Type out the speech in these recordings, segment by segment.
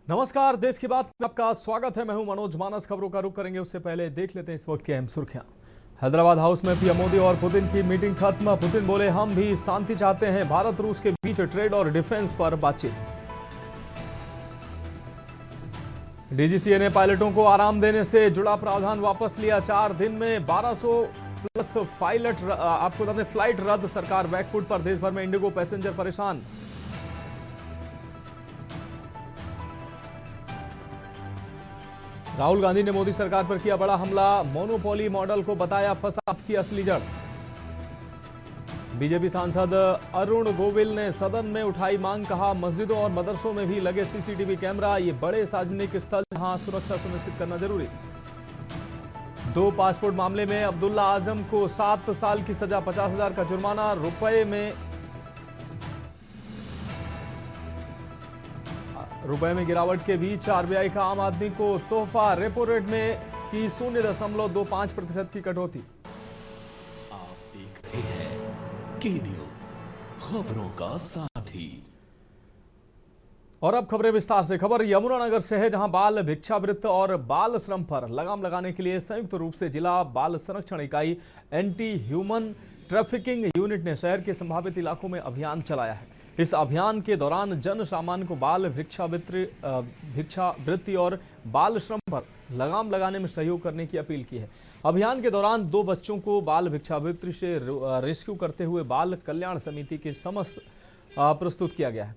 नमस्कार, देश की बात में आपका स्वागत है। मैं हूं मनोज मानस। खबरों का रुख करेंगे उससे पहले देख लेते हैं इस वक्त की अहम सुर्खियां। हैदराबाद हाउस में पीएम मोदी और पुतिन की मीटिंग खत्म। पुतिन बोले हम भी शांति चाहते हैं। भारत रूस के बीच ट्रेड और डिफेंस पर बातचीत। डीजीसीए ने पायलटों को आराम देने से जुड़ा प्रावधान वापस लिया। 4 दिन में 1200 प्लस आपको बता दें फ्लाइट रद्द। सरकार बैकफुट पर, देश भर में इंडिगो पैसेंजर परेशान। राहुल गांधी ने मोदी सरकार पर किया बड़ा हमला। मोनोपोली मॉडल को बताया फसाद की असली जड़। बीजेपी सांसद अरुण गोविल ने सदन में उठाई मांग। कहा मस्जिदों और मदरसों में भी लगे सीसीटीवी कैमरा। ये बड़े सार्वजनिक स्थल जहां सुरक्षा सुनिश्चित करना जरूरी। 2 पासपोर्ट मामले में अब्दुल्ला आजम को 7 साल की सजा, 50,000 का जुर्माना। रुपए में गिरावट के बीच आरबीआई का आम आदमी को तोहफा। रेपो रेट में की 0.25% की कटौती। आप देख रहे हैं के न्यूज, खबरों का साथी। और अब खबरें विस्तार से। खबर यमुनानगर से है, जहां बाल भिक्षावृत्ति और बाल श्रम पर लगाम लगाने के लिए संयुक्त रूप से जिला बाल संरक्षण इकाई एंटी ह्यूमन ट्रैफिकिंग यूनिट ने शहर के संभावित इलाकों में अभियान चलाया है। इस अभियान के दौरान जन सामान्य को बाल भिक्षावृत्ति और बाल श्रम पर लगाम लगाने में सहयोग करने की अपील की है। अभियान के दौरान 2 बच्चों को बाल भिक्षावृत्ति से रेस्क्यू करते हुए बाल कल्याण समिति के समक्ष प्रस्तुत किया गया है।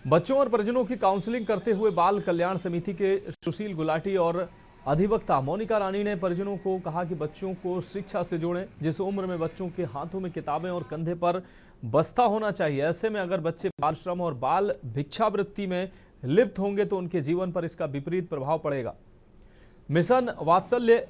बच्चों और परिजनों की काउंसलिंग करते हुए बाल कल्याण समिति के सुशील गुलाटी और अधिवक्ता मोनिका रानी ने परिजनों को कहा कि बच्चों को शिक्षा से जोड़ें। जिस उम्र में बच्चों के हाथों में किताबें और कंधे पर बस्ता होना चाहिए, ऐसे में अगर बच्चे बाल श्रम और बाल भिक्षावृत्ति में लिप्त होंगे तो उनके जीवन पर इसका विपरीत प्रभाव पड़ेगा। मिशन वात्सल्य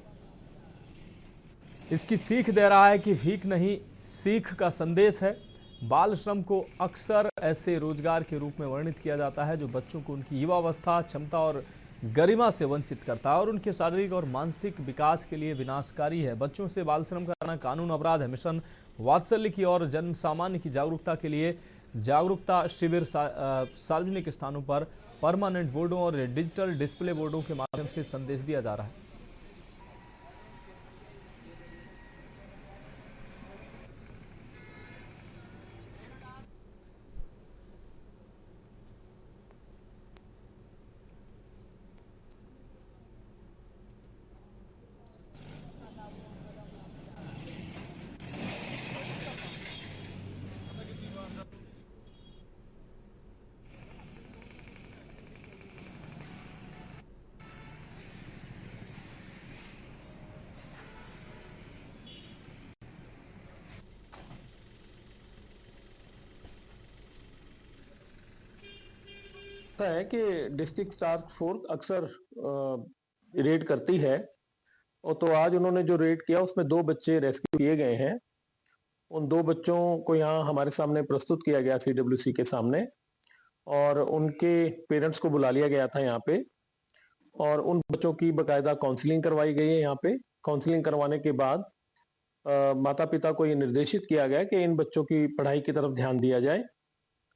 इसकी सीख दे रहा है कि भीख नहीं, सीख का संदेश है। बाल श्रम को अक्सर ऐसे रोजगार के रूप में वर्णित किया जाता है जो बच्चों को उनकी युवावस्था, क्षमता और गरिमा से वंचित करता है और उनके शारीरिक और मानसिक विकास के लिए विनाशकारी है। बच्चों से बाल श्रम कराना कानून अपराध है। मिशन वात्सल्य की और जन सामान्य की जागरूकता के लिए जागरूकता शिविर सार्वजनिक स्थानों पर परमानेंट बोर्डों और डिजिटल डिस्प्ले बोर्डों के माध्यम से संदेश दिया जा रहा है। है कि डिस्ट्रिक्ट टास्क फोर्स अक्सर रेड करती है और तो आज उन्होंने जो रेड किया उसमें 2 बच्चे रेस्क्यू किए गए हैं। उन 2 बच्चों को यहाँ हमारे सामने प्रस्तुत किया गया सीडब्ल्यूसी के सामने और उनके पेरेंट्स को बुला लिया गया था यहाँ पे और उन बच्चों की बकायदा काउंसलिंग करवाई गई है। यहाँ पे काउंसलिंग करवाने के बाद माता पिता को ये निर्देशित किया गया कि इन बच्चों की पढ़ाई की तरफ ध्यान दिया जाए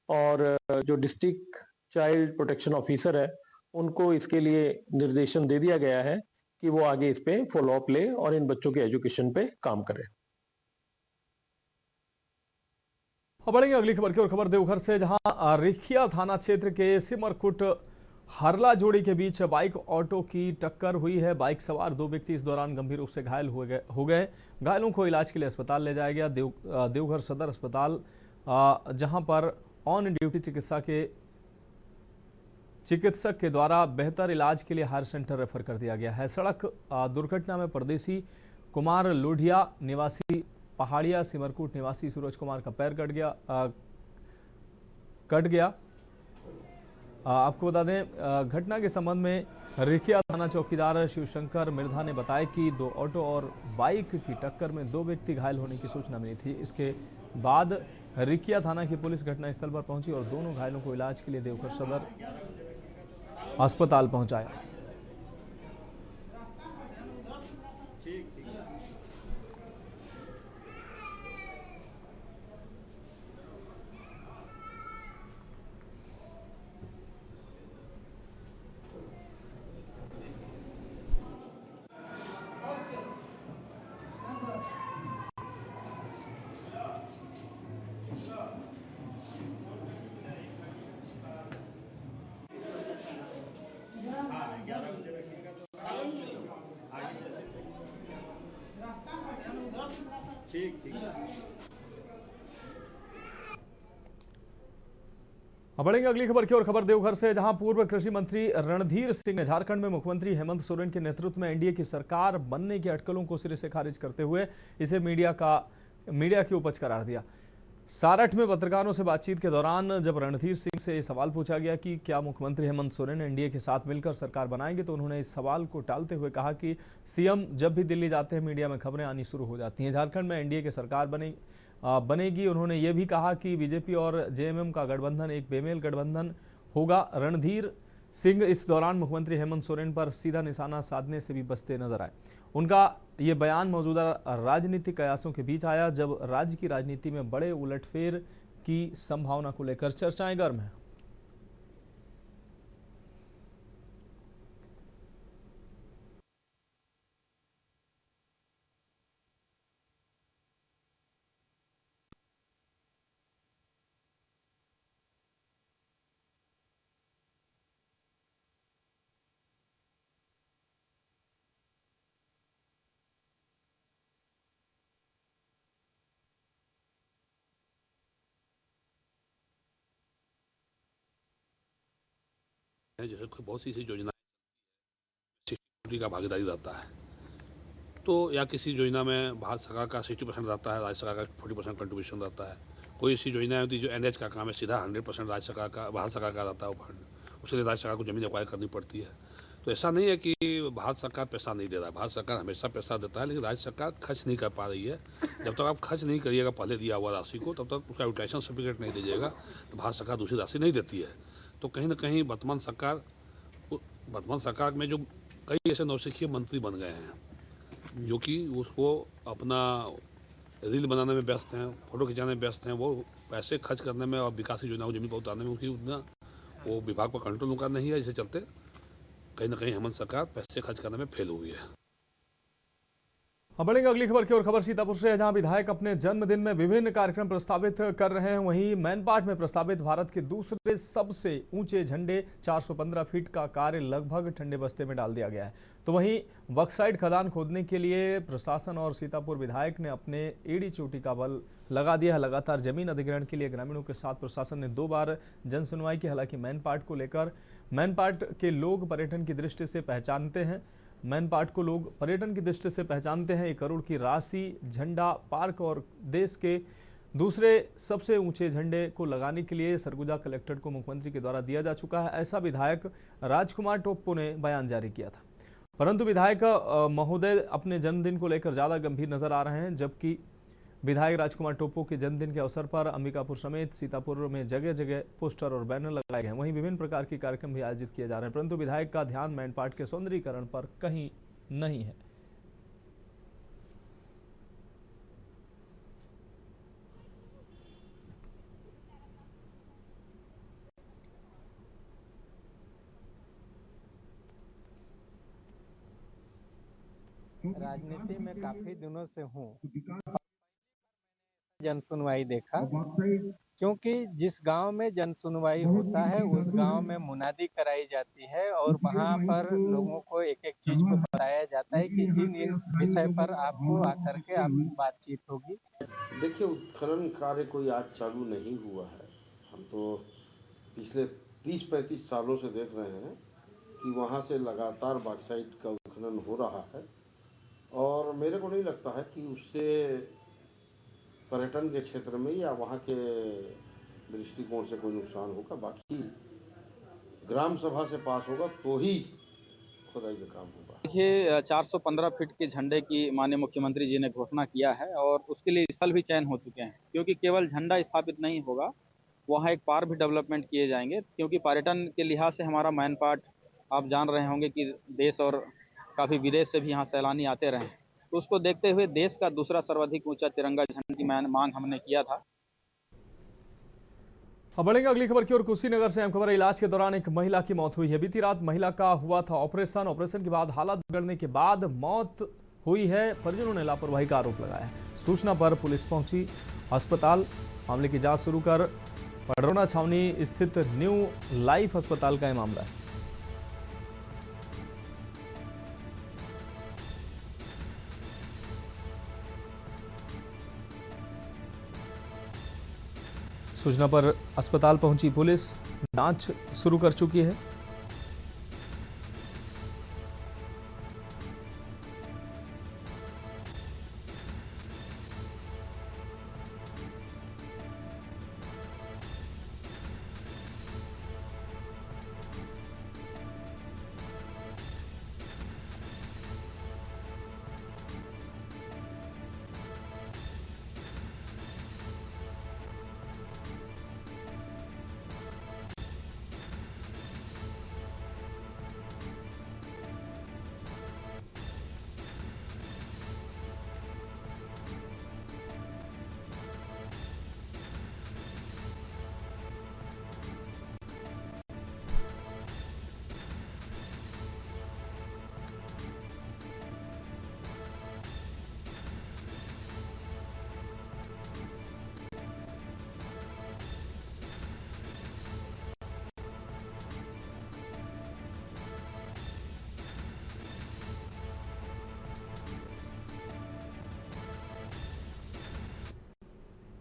और जो डिस्ट्रिक्ट चाइल्ड प्रोटेक्शन ऑफिसर है उनको इसके लिए निर्देशन दे दिया गया है कि वो आगे इस पे फॉलो अप ले और इन बच्चों के एजुकेशन पे काम करें। बढ़ेंगे अगली खबर की और। खबर देवघर से, जहां रिखिया थाना क्षेत्र के सिमरकुट हरला जोड़ी के बीच बाइक ऑटो की टक्कर हुई है। बाइक सवार 2 व्यक्ति इस दौरान गंभीर रूप से घायल हो गए। घायलों को इलाज के लिए अस्पताल ले जाया गया। देवघर सदर अस्पताल, जहां पर ऑन ड्यूटी चिकित्सक के द्वारा बेहतर इलाज के लिए हायर सेंटर रेफर कर दिया गया है। सड़क दुर्घटना में परदेसी कुमार लोढ़िया निवासी पहाड़िया सिमरकुट निवासी सूरज कुमार का पैर कट गया। आपको बता दें, घटना के संबंध में रिखिया थाना चौकीदार शिवशंकर मिर्धा ने बताया कि 2 ऑटो और बाइक की टक्कर में 2 व्यक्ति घायल होने की सूचना मिली थी। इसके बाद रिखिया थाना की पुलिस घटनास्थल पर पहुंची और दोनों घायलों को इलाज के लिए देवघर सदर अस्पताल पहुंचाया। अब बढ़ेंगे अगली खबर की ओर। खबर देवघर से, जहां पूर्व कृषि मंत्री रणधीर सिंह ने झारखंड में मुख्यमंत्री हेमंत सोरेन के नेतृत्व में एनडीए की सरकार बनने की अटकलों को सिरे से खारिज करते हुए इसे मीडिया की उपज करार दिया। सारठ में पत्रकारों से बातचीत के दौरान जब रणधीर सिंह से सवाल पूछा गया कि क्या मुख्यमंत्री हेमंत सोरेन एनडीए के साथ मिलकर सरकार बनाएंगे, तो उन्होंने इस सवाल को टालते हुए कहा कि सीएम जब भी दिल्ली जाते हैं मीडिया में खबरें आनी शुरू हो जाती हैं। झारखंड में एनडीए की सरकार बनेगी। उन्होंने ये भी कहा कि बीजेपी और जेएमएम का गठबंधन एक बेमेल गठबंधन होगा। रणधीर सिंह इस दौरान मुख्यमंत्री हेमंत सोरेन पर सीधा निशाना साधने से भी बचते नजर आए। उनका ये बयान मौजूदा राजनीतिक कयासों के बीच आया, जब राज्य की राजनीति में बड़े उलटफेर की संभावना को लेकर चर्चाएं गर्म हैं। जैसे कोई बहुत सी ऐसी योजना 60% का भागीदारी रहता है, तो या किसी योजना में भारत सरकार का 60% रहता है, राज्य सरकार का 40% कंट्रीब्यूशन रहता है। कोई ऐसी योजना होती है जो एनएच का काम है, सीधा 100% राज्य सरकार का, भारत सरकार का रहता है वो फंड, उसके लिए राज्य सरकार को जमीन एक्वायर करनी पड़ती है। तो ऐसा नहीं है कि भारत सरकार पैसा नहीं दे रहा है, भारत सरकार हमेशा पैसा देता है, लेकिन राज्य सरकार खर्च नहीं कर पा रही है। जब तक आप खर्च नहीं करिएगा पहले दिया हुआ राशि को, तब तक उसका यूटिलाइजेशन सर्टिफिकेट नहीं दीजिएगा तो भारत सरकार दूसरी राशि नहीं देती है। तो कहीं ना कहीं वर्तमान सरकार में जो कई ऐसे नौसिखिए मंत्री बन गए हैं जो कि उसको अपना रील बनाने में व्यस्त हैं, फोटो खिंचाने में व्यस्त हैं, वो पैसे खर्च करने में और विकास योजनाओं को जमीन पर उतारने में उनकी उतना वो विभाग पर कंट्रोल उनका नहीं है, जिसके चलते कहीं ना कहीं हेमंत सरकार पैसे खर्च करने में फेल हुई है। अब बढ़ेंगे अगली खबर की ओर। खबर सीतापुर से है, जहां विधायक अपने जन्मदिन में विभिन्न कार्यक्रम प्रस्तावित कर रहे हैं। वहीं मैनपाट में प्रस्तावित भारत के दूसरे सबसे ऊंचे झंडे 415 फीट का कार्य लगभग ठंडे बस्ते में डाल दिया गया है। तो वहीं बक्साइड खदान खोदने के लिए प्रशासन और सीतापुर विधायक ने अपने एड़ी चोटी का बल लगा दिया है। लगातार जमीन अधिग्रहण के लिए ग्रामीणों के साथ प्रशासन ने 2 बार जन सुनवाई की। हालांकि मैनपाट को लेकर मैनपाट के लोग पर्यटन की दृष्टि से पहचानते हैं। 1 करोड़ की राशि झंडा पार्क और देश के दूसरे सबसे ऊंचे झंडे को लगाने के लिए सरगुजा कलेक्टर को मुख्यमंत्री के द्वारा दिया जा चुका है। ऐसा विधायक राजकुमार टोप्पो ने बयान जारी किया था। परंतु विधायक महोदय अपने जन्मदिन को लेकर ज्यादा गंभीर नजर आ रहे हैं, जबकि विधायक राजकुमार टोप्पो के जन्मदिन के अवसर पर अंबिकापुर समेत सीतापुर में जगह जगह पोस्टर और बैनर लगाए गए हैं। वहीं विभिन्न प्रकार के कार्यक्रम भी आयोजित किए जा रहे हैं, परंतु विधायक का ध्यान मैनपाट के सौंदर्यीकरण पर कहीं नहीं है। राजनीति में काफी दिनों से हूँ। जन सुनवाई देखा, क्योंकि जिस गांव में जन सुनवाई होता है उस गांव में मुनादी कराई जाती है और वहां पर लोगों को एक एक चीज को बताया जाता है कि इन विषय पर आपको आकर के आप बातचीत होगी। देखिए, उत्खनन कार्य कोई आज चालू नहीं हुआ है। हम तो पिछले 30-35 सालों से देख रहे हैं कि वहाँ से लगातार बॉक्साइट का उत्खनन हो रहा है और मेरे को नहीं लगता है कि उससे पर्यटन के क्षेत्र में या वहाँ के दृष्टिकोण से कोई नुकसान होगा। बाकी ग्राम सभा से पास होगा तो ही खुदाई का काम होगा। देखिए, 415 फीट के झंडे की माननीय मुख्यमंत्री जी ने घोषणा किया है और उसके लिए स्थल भी चयन हो चुके हैं, क्योंकि केवल झंडा स्थापित नहीं होगा, वहाँ एक पार्क भी डेवलपमेंट किए जाएंगे। क्योंकि पर्यटन के लिहाज से हमारा मैनपाट आप जान रहे होंगे कि देश और काफ़ी विदेश से भी यहाँ सैलानी आते रहे, तो उसको देखते हुए देश का दूसरा सर्वाधिक ऊंचा तिरंगा झंडे की मांग हमने किया था। अब बढ़ेंगे अगली खबर की ओर। कुशीनगर से अहम खबर है, इलाज के दौरान एक महिला की मौत हुई है। बीती रात महिला का हुआ था ऑपरेशन के बाद हालत बिगड़ने के बाद मौत हुई है। परिजनों ने लापरवाही का आरोप लगाया है। सूचना पर पुलिस पहुंची अस्पताल, मामले की जांच शुरू कर पडरौना छावनी स्थित न्यू लाइफ अस्पताल का यह मामला है। सूचना पर अस्पताल पहुंची पुलिस जांच शुरू कर चुकी है।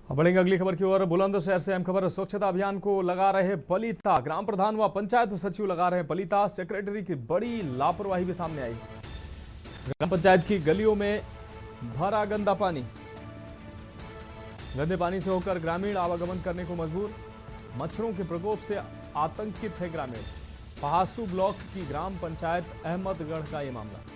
अब बढ़ेंगे अगली खबर की ओर। बुलंदशहर से अहम खबर। स्वच्छता अभियान को लगा रहे बलिता। ग्राम प्रधान व पंचायत सचिव लगा रहे बलिता। सेक्रेटरी की बड़ी लापरवाही भी सामने आई। ग्राम पंचायत की गलियों में भरा गंदा पानी। गंदे पानी से होकर ग्रामीण आवागमन करने को मजबूर। मच्छरों के प्रकोप से आतंकित है ग्रामीण। पहासू ब्लॉक की ग्राम पंचायत अहमदगढ़ का ये मामला।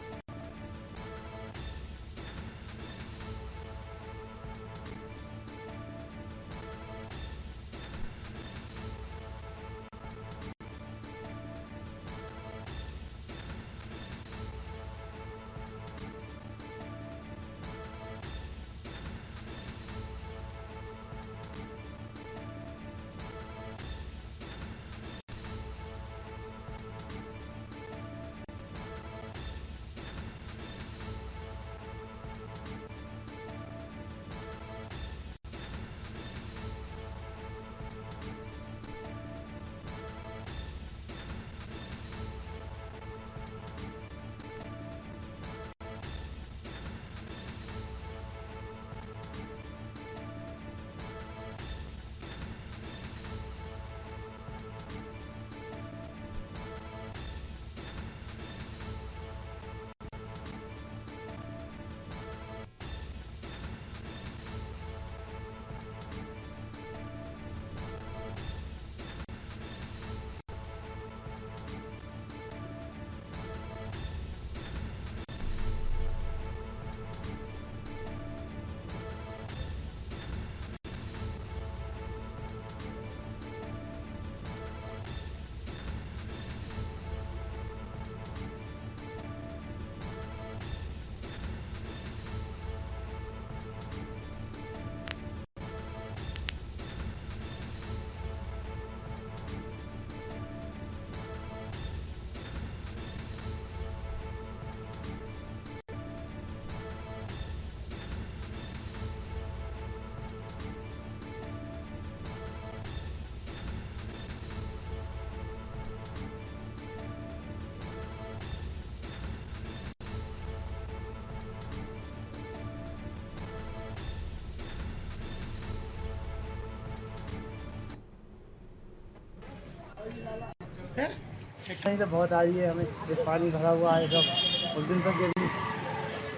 पानी तो बहुत आ रही है, हमें पानी भरा हुआ है सब। उस दिन तक के लिए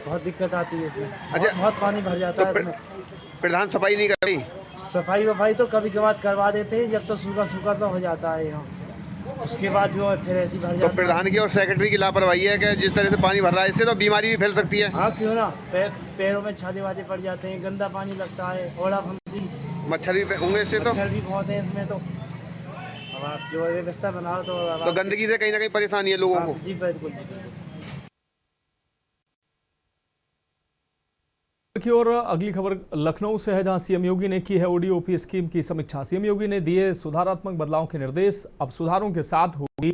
बहुत दिक्कत आती है इसमें। अच्छा, बहुत पानी भर जाता है इसमें। प्रधान सफाई नहीं कर रही? सफाई वफाई तो कभी कभार करवा देते हैं, जब तो सूखा सूखा तो हो जाता है यहाँ। उसके बाद जो है फिर ऐसी भर तो जाता है। प्रधान की और सेक्रेटरी की लापरवाही है कि जिस तरह से पानी भर रहा है, इससे तो बीमारी भी फैल सकती है। हाँ क्यों ना, पैरों में छाले वाले पड़ जाते हैं, गंदा पानी लगता है, ओड़ा फंसी, मच्छर भी होंगे इससे तो। मच्छर भी बहुत है इसमें तो। अब आप जो व्यवस्था बनाओ तो गंदगी से कहीं ना कहीं परेशानी है लोगों को। जी बिल्कुल जी बिल्कुल। की और अगली खबर लखनऊ से है, जहां सीएम योगी ने की है ओडीओपी स्कीम की समीक्षा। सीएम योगी ने दिए सुधारात्मक बदलावों के निर्देश। अब सुधारों के साथ होगी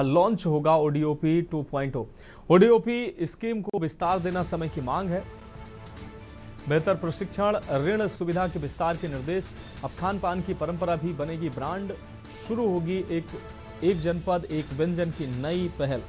लॉन्च होगा ओडीओपी 2.0। ओडीओपी स्कीम को विस्तार देना समय की मांग है। बेहतर प्रशिक्षण, ऋण सुविधा के विस्तार के निर्देश। अब खान पान की परंपरा भी बनेगी ब्रांड। शुरू होगी एक जनपद एक व्यंजन की नई पहल।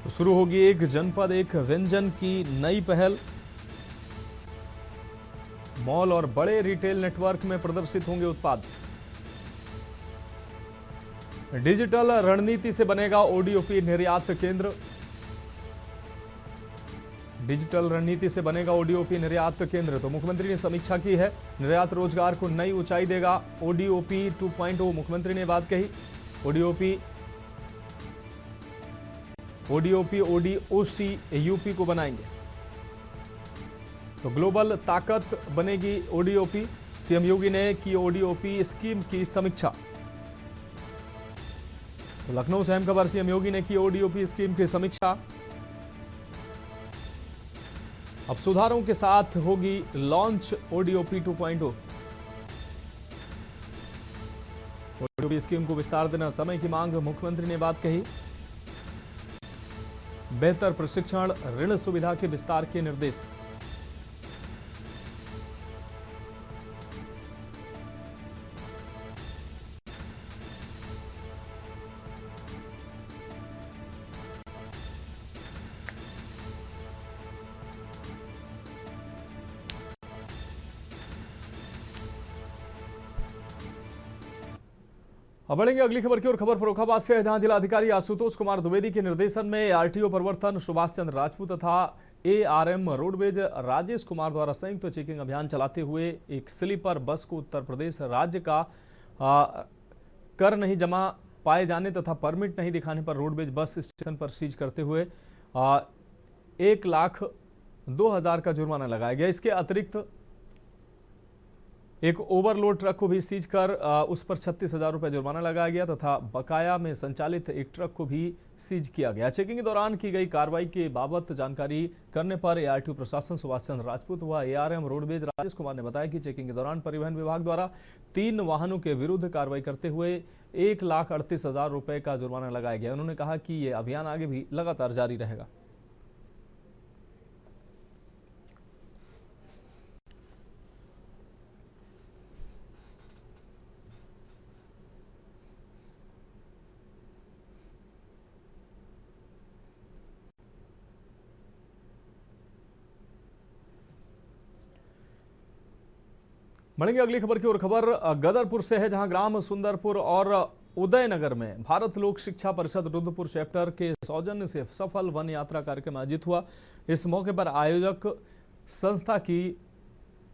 तो शुरू होगी एक जनपद एक व्यंजन की नई पहल। मॉल और बड़े रिटेल नेटवर्क में प्रदर्शित होंगे उत्पाद। डिजिटल रणनीति से बनेगा ओडीओपी निर्यात केंद्र। डिजिटल रणनीति से बनेगा ओडीओपी निर्यात केंद्र। तो मुख्यमंत्री ने समीक्षा की है, निर्यात रोजगार को नई ऊंचाई देगा ओडीओपी 2.0। मुख्यमंत्री ने बात कही। ओडीओपी ओडीओसी यूपी को बनाएंगे तो ग्लोबल ताकत बनेगी ओडीओपी। सीएम योगी ने की ओडीओपी स्कीम की समीक्षा। तो लखनऊ से अहम खबर, सीएम योगी ने की ओडीओपी स्कीम की समीक्षा। अब सुधारों के साथ होगी लॉन्च ओडीओपी 2.0। ओडीओपी स्कीम को विस्तार देना समय की मांग, मुख्यमंत्री ने बात कही। बेहतर प्रशिक्षण, ऋण सुविधा के विस्तार के निर्देश। अब बढ़ेंगे अगली खबर की ओर। खबर फर्रुखाबाद से है, जहां जिलाधिकारी आशुतोष कुमार द्विवेदी के निर्देशन में आरटीओ प्रवर्तन सुभाष चंद्र राजपूत तथा एआरएम रोडवेज राजेश कुमार द्वारा संयुक्त चेकिंग अभियान चलाते हुए एक स्लीपर बस को उत्तर प्रदेश राज्य का कर नहीं जमा पाए जाने तथा परमिट नहीं दिखाने पर रोडवेज बस स्टेशन पर सीज करते हुए 1,02,000 का जुर्माना लगाया गया। इसके अतिरिक्त एक ओवरलोड ट्रक को भी सीज कर उस पर 36,000 रुपये जुर्माना लगाया गया तथा बकाया में संचालित एक ट्रक को भी सीज किया गया। चेकिंग के दौरान की गई कार्रवाई के बाबत जानकारी करने पर एआरटीओ प्रशासन सुभाष चंद्र राजपूत व एआरएम रोडवेज राजेश कुमार ने बताया कि चेकिंग के दौरान परिवहन विभाग द्वारा 3 वाहनों के विरुद्ध कार्रवाई करते हुए 1,38,000 रुपये का जुर्माना लगाया गया। उन्होंने कहा कि ये अभियान आगे भी लगातार जारी रहेगा। बढ़ेंगे अगली खबर की ओर। खबर गदरपुर से है, जहां ग्राम सुंदरपुर और उदयनगर में भारत लोक शिक्षा परिषद रुद्रपुर चैप्टर के सौजन्य से सफल वन यात्रा कार्यक्रम आयोजित हुआ। इस मौके पर आयोजक संस्था की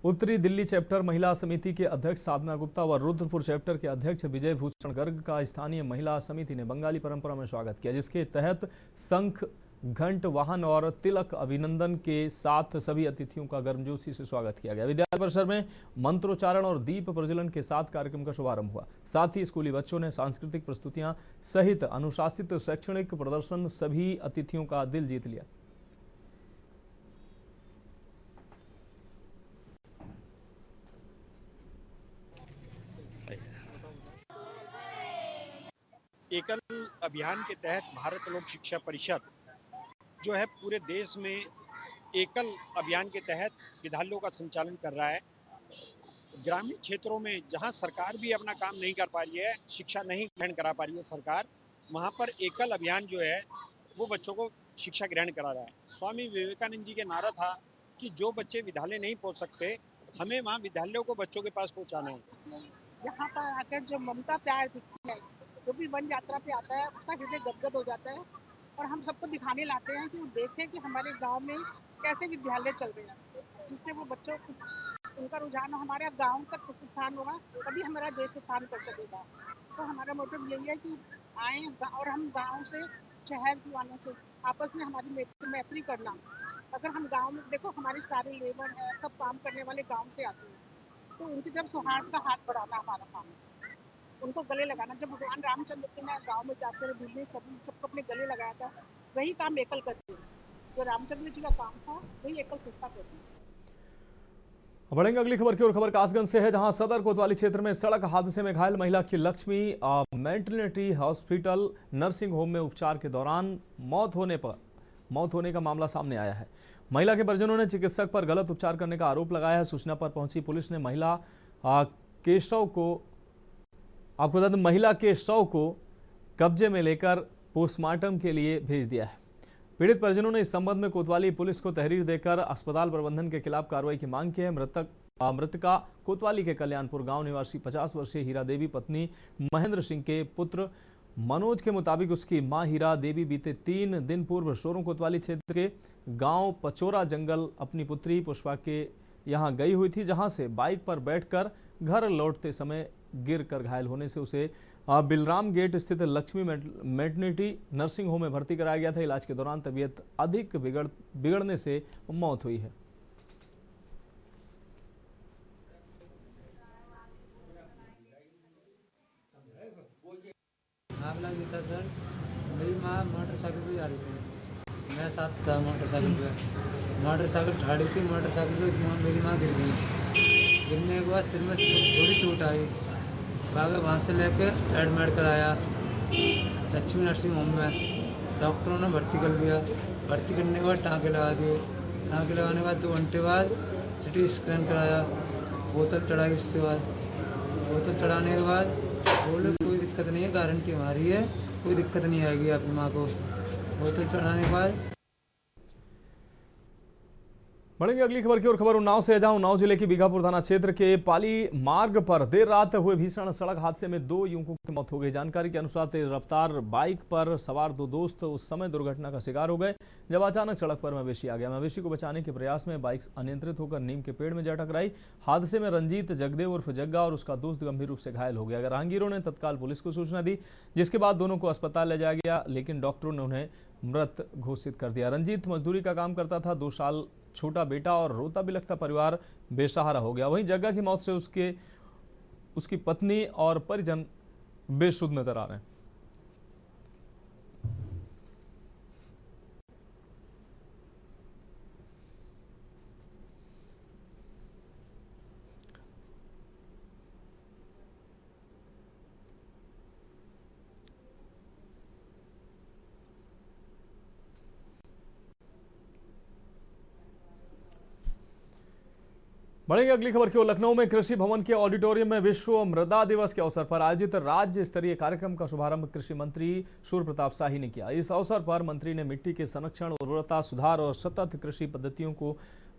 उत्तरी दिल्ली चैप्टर महिला समिति के अध्यक्ष साधना गुप्ता व रुद्रपुर चैप्टर के अध्यक्ष विजय भूषण गर्ग का स्थानीय महिला समिति ने बंगाली परंपरा में स्वागत किया, जिसके तहत शंख, घंट, वाहन और तिलक अभिनंदन के साथ सभी अतिथियों का गर्मजोशी से स्वागत किया गया। विद्यालय परिसर में मंत्रोच्चारण और दीप प्रज्वलन के साथ कार्यक्रम का शुभारंभ हुआ। साथ ही स्कूली बच्चों ने सांस्कृतिक प्रस्तुतियां सहित अनुशासित शैक्षणिक प्रदर्शन सभी अतिथियों का दिल जीत लिया। एकल अभियान के तहत भारत लोक शिक्षा परिषद जो है पूरे देश में एकल अभियान के तहत विद्यालयों का संचालन कर रहा है। ग्रामीण क्षेत्रों में जहां सरकार भी अपना काम नहीं कर पा रही है, शिक्षा नहीं ग्रहण करा पा रही है सरकार, वहां पर एकल अभियान जो है वो बच्चों को शिक्षा ग्रहण करा रहा है। स्वामी विवेकानंद जी के नारा था कि जो बच्चे विद्यालय नहीं पहुंच सकते, हमें वहाँ विद्यालयों को बच्चों के पास पहुँचाना है। यहाँ पर आकर जो ममता प्यार दिखती है, जो भी वन यात्रा पे आता है उसका हृदय गदगद हो जाता है और हम सबको दिखाने लाते हैं कि वो देखें कि हमारे गांव में कैसे विद्यालय चल रहे हैं, जिससे वो बच्चों उनका रुझान हमारे गांव तक उत्थान होगा, तभी हमारा देश उत्थान कर सकेगा। तो हमारा मोटिव यही है कि आए और हम गांव से शहर के वालों से आपस में हमारी मैत्री करना। अगर हम गांव में देखो, हमारे सारे लेबर है, सब काम करने वाले गांव से आते हैं, तो उनकी तरफ सौहार्द का हाथ बढ़ाना हमारा काम है, उनको गले लगाना। जब भगवान रामचंद्र के गांव में जाते हुए दिल्ली सबको अपने गले लगाया था, वही काम एकल करती है। जो रामचंद्र जी का काम था वही एकल संस्था करती है। बढ़ेंगे अगली खबर की ओर। खबर कासगंज से है, जहां सदर कोतवाली क्षेत्र में सड़क हादसे में घायल महिला की Lakshmi maternity hospital nursing home में उपचार के दौरान मौत होने का मामला सामने आया है। महिला के परिजनों ने चिकित्सक पर गलत उपचार करने का आरोप लगाया है। सूचना पर पहुंची पुलिस ने महिला के शव को कब्जे में लेकर पोस्टमार्टम के लिए भेज दिया है। पीड़ित परिजनों ने इस संबंध में कोतवाली पुलिस को तहरीर देकर अस्पताल प्रबंधन के खिलाफ कार्रवाई की मांग की है। मृतका कोतवाली के कल्याणपुर गांव निवासी 50 वर्षीय हीरा देवी पत्नी महेंद्र सिंह के पुत्र मनोज के मुताबिक उसकी मां हीरा देवी बीते 3 दिन पूर्व शोरों कोतवाली क्षेत्र के गांव पचोरा जंगल अपनी पुत्री पुष्पा के यहां गई हुई थी, जहां से बाइक पर बैठकर घर लौटते समय गिरकर घायल होने से उसे बिलराम गेट स्थित लक्ष्मी मैटरनिटी नर्सिंग होम में भर्ती कराया गया था। इलाज के दौरान तबीयत अधिक बिगड़ने से मौत हुई है। आग लग गया था सर। मेरी माँ मोटरसाइकिल पे जा रही थी, मैं साथ था मोटरसाइकिल खड़ी थी। मोटरसाइकिल पे मेरी माँ गिर गई। गिरने के बाद सिर में थोड़ी चोट आई। भागे वहाँ से लेके एडमिट कराया लक्ष्मी नर्सिंग होम में। डॉक्टरों ने भर्ती कर लिया। भर्ती करने के बाद टाँके लगा दिए। टाँके लगाने के बाद 2 घंटे बाद सिटी स्कैन कराया, बोतल चढ़ाई। उसके बाद बोतल चढ़ाने के बाद बोले कोई दिक्कत नहीं है, गारंटी हमारी है, कोई दिक्कत नहीं आएगी आपकी माँ को। बोतल चढ़ाने के बाद बढ़ेंगे अगली खबर की ओर। खबर उन्नाव से, जहां उन्नाव जिले के बीघापुर थाना क्षेत्र के पाली मार्ग पर देर रात हुए भीषण सड़क हादसे में 2 युवकों की मौत हो गई। जानकारी के अनुसार तेज रफ्तार बाइक पर सवार 2 दोस्त उस समय दुर्घटना का शिकार हो गए जब अचानक सड़क पर मवेशी आ गया। मवेशी को बचाने के प्रयास में बाइक अनियंत्रित होकर नीम के पेड़ में जा टकराई। हादसे में रंजीत जगदेव उर्फ जग्गा और उसका दोस्त गंभीर रूप से घायल हो गया। राहगीरों ने तत्काल पुलिस को सूचना दी, जिसके बाद दोनों को अस्पताल ले जाया गया, लेकिन डॉक्टरों ने उन्हें मृत घोषित कर दिया। रंजीत मजदूरी का काम करता था। 2 साल छोटा बेटा और रोता बिलखता परिवार बेसहारा हो गया। वहीं जग्गा की मौत से उसकी पत्नी और परिजन बेसुध नजर आ रहे हैं। बढ़ेंगे अगली खबर की ओर। लखनऊ में कृषि भवन के ऑडिटोरियम में विश्व मृदा दिवस के अवसर पर आयोजित राज्य स्तरीय कार्यक्रम का शुभारंभ कृषि मंत्री सूर्य प्रताप शाही ने किया। इस अवसर पर मंत्री ने मिट्टी के संरक्षण, उर्वरता सुधार और सतत कृषि पद्धतियों को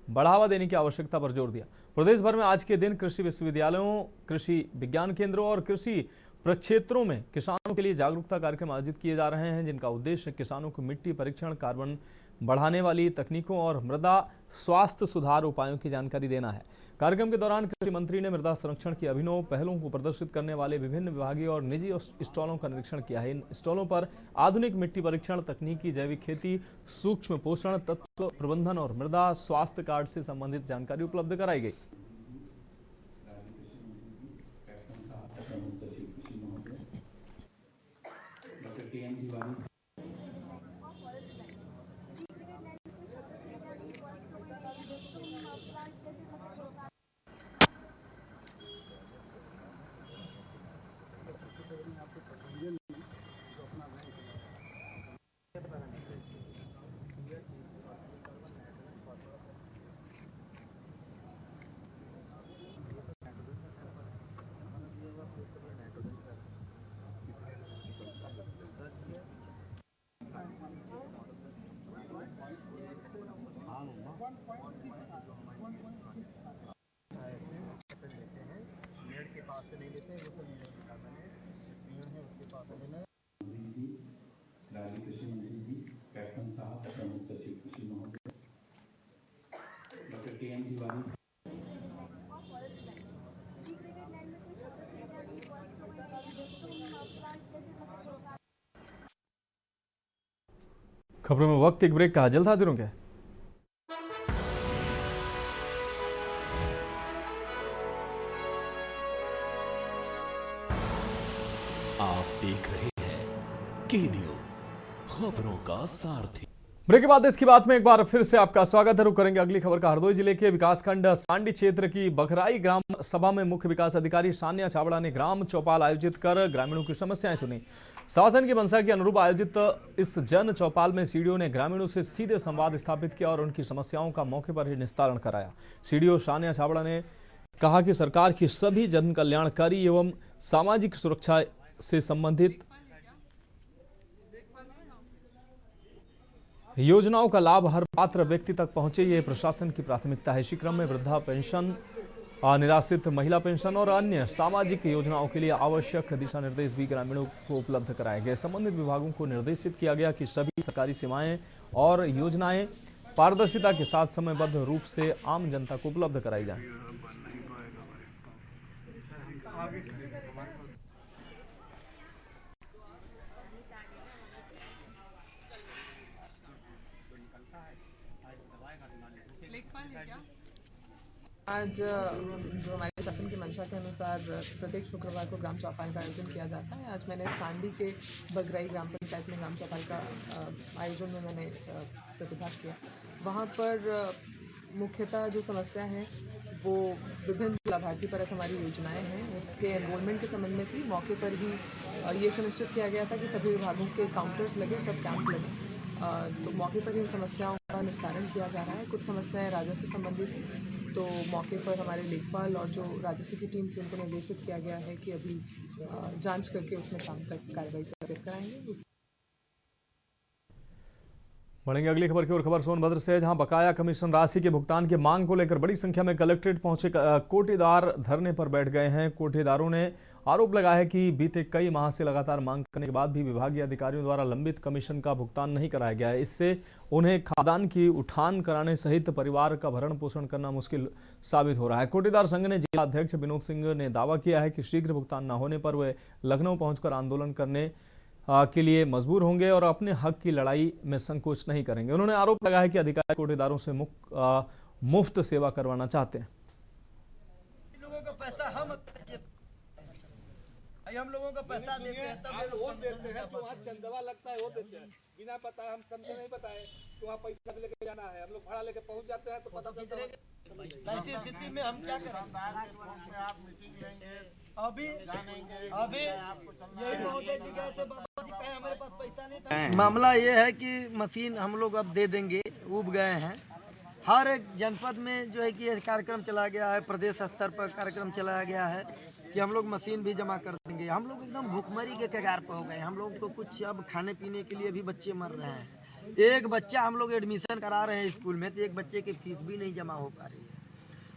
बढ़ावा देने की आवश्यकता पर जोर दिया। प्रदेश भर में आज के दिन कृषि विश्वविद्यालयों, कृषि विज्ञान केंद्रों और कृषि प्रक्षेत्रों में किसानों के लिए जागरूकता कार्यक्रम आयोजित किए जा रहे हैं, जिनका उद्देश्य किसानों को मिट्टी परीक्षण, कार्बन बढ़ाने वाली तकनीकों और मृदा स्वास्थ्य सुधार उपायों की जानकारी देना है। कार्यक्रम के दौरान कृषि मंत्री ने मृदा संरक्षण की अभिनव पहलों को प्रदर्शित करने वाले विभिन्न विभागीय और निजी स्टॉलों का निरीक्षण किया है। इन स्टॉलों पर आधुनिक मिट्टी परीक्षण तकनीकी, जैविक खेती, सूक्ष्म पोषण तत्व प्रबंधन और मृदा स्वास्थ्य कार्ड से संबंधित जानकारी उपलब्ध कराई गई। खबरों में वक्त एक ब्रेक का, जल्द हाजिर होंगे। आप देख रहे हैं के न्यूज, खबरों का सारथी। ब्रेक के बाद इसकी बात में एक बार फिर से आपका स्वागत है। रुक करेंगे अगली खबर का। हरदोई जिले के विकासखंड सांडी क्षेत्र की बखराई ग्राम सभा में मुख्य विकास अधिकारी सान्या छाबड़ा ने ग्राम चौपाल आयोजित कर ग्रामीणों की समस्याएं सुनी। शासन की मंशा के अनुरूप आयोजित इस जन चौपाल में सीडीओ ने ग्रामीणों से सीधे संवाद स्थापित किया और उनकी समस्याओं का मौके पर ही निस्तारण कराया। सीडीओ सान्या छाबड़ा ने कहा कि सरकार की सभी जन कल्याणकारी एवं सामाजिक सुरक्षा से संबंधित योजनाओं का लाभ हर पात्र व्यक्ति तक पहुंचे, ये प्रशासन की प्राथमिकता है। इसी क्रम में वृद्धा पेंशन, निराश्रित महिला पेंशन और अन्य सामाजिक योजनाओं के लिए आवश्यक दिशा निर्देश भी ग्रामीणों को उपलब्ध कराए गए। संबंधित विभागों को निर्देशित किया गया कि सभी सरकारी सेवाएं और योजनाएं पारदर्शिता के साथ समयबद्ध रूप से आम जनता को उपलब्ध कराई जाए। आज जो हमारे शासन की मंशा के अनुसार प्रत्येक शुक्रवार को ग्राम चौपाल का आयोजन किया जाता है। आज मैंने सांडी के बगराई ग्राम पंचायत में ग्राम चौपाल का आयोजन में मैंने प्रतिभाग किया। वहाँ पर मुख्यतः जो समस्या है वो विभिन्न लाभार्थी परक हमारी योजनाएं हैं उसके एनरोलमेंट के संबंध में थी। मौके पर ही ये सुनिश्चित किया गया था कि सभी विभागों के काउंटर्स लगे, सब कैंप लगे। तो मौके पर इन समस्याओं का निस्तारण किया जा रहा है। कुछ समस्याएं राजस्व से संबंधित थी, तो मौके पर हमारे लेखपाल और जो राजस्व की टीम थी उनको निर्देशित किया गया है कि अभी जांच करके उसमें शाम तक कार्रवाई से कराएंगे। बढ़ेंगे अगली खबर की ओर। खबर सोनभद्र से, जहां बकाया कमीशन राशि के भुगतान की मांग को लेकर बड़ी संख्या में कलेक्ट्रेट पहुंचे कोटेदार धरने पर बैठ गए हैं। कोटेदारों ने आरोप लगाया है कि बीते कई माह से लगातार मांग करने के बाद भी विभागीय अधिकारियों द्वारा लंबित कमीशन का भुगतान नहीं कराया गया है। इससे उन्हें खाद्यान्न की उठान कराने सहित परिवार का भरण पोषण करना मुश्किल साबित हो रहा है। कोटेदार संघ ने जिला अध्यक्ष विनोद सिंह ने दावा किया है कि शीघ्र भुगतान न होने पर वे लखनऊ पहुंचकर आंदोलन करने के लिए मजबूर होंगे और अपने हक की लड़ाई में संकोच नहीं करेंगे। उन्होंने आरोप लगाया है कि अधिकारी कोटेदारों से मुफ्त सेवा करवाना चाहते हैं। लोगों का पैसा हम लोगों का पैसा देते हैं, तब वो देते हैं तो वहाँ चंदवा लगता है, वो देते हैं बिना बताए, हम समझे नहीं बताए तो वहाँ पैसा लेके जाना है। हम लोग भाड़ा लेके पहुँच जाते हैं तो पता चलता है। ऐसी स्थिति में हम क्या करें? आप मीटिंग लेंगे, अभी हमारे पास पैसा नहीं था। मामला ये है कि मशीन हम लोग अब दे देंगे, उब गए हैं। हर एक जनपद में जो है कि ये कार्यक्रम चलाया गया है, प्रदेश स्तर पर कार्यक्रम चलाया गया है कि हम लोग मशीन भी जमा कर देंगे। हम लोग एकदम भूखमरी के कगार पर हो गए। हम लोग को कुछ अब खाने पीने के लिए भी बच्चे मर रहे हैं। एक बच्चा हम लोग एडमिशन करा रहे हैं स्कूल में, तो एक बच्चे की फीस भी नहीं जमा हो पा रही है।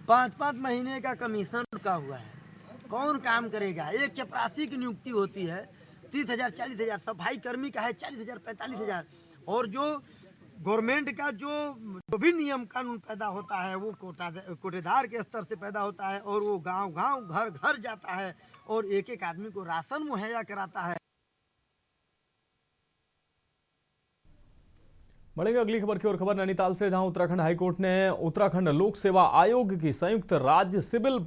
5-5 महीने का कमीशन रुका हुआ है, कौन काम करेगा? एक चपरासी की नियुक्ति होती है 30,000 40,000, सफाई कर्मी का है 40,000 45,000, और जो गवर्नमेंट का जो भी नियम कानून पैदा होता है वो कोटेदार के स्तर से पैदा होता है, और वो गांव-गांव घर-घर जाता है और एक-एक आदमी को राशन मुहैया कराता है। बढ़ेंगे अगली खबर की ओर। खबर नैनीताल से, जहां उत्तराखंड हाईकोर्ट ने उत्तराखंड लोक सेवा आयोग की संयुक्त राज्य सिविल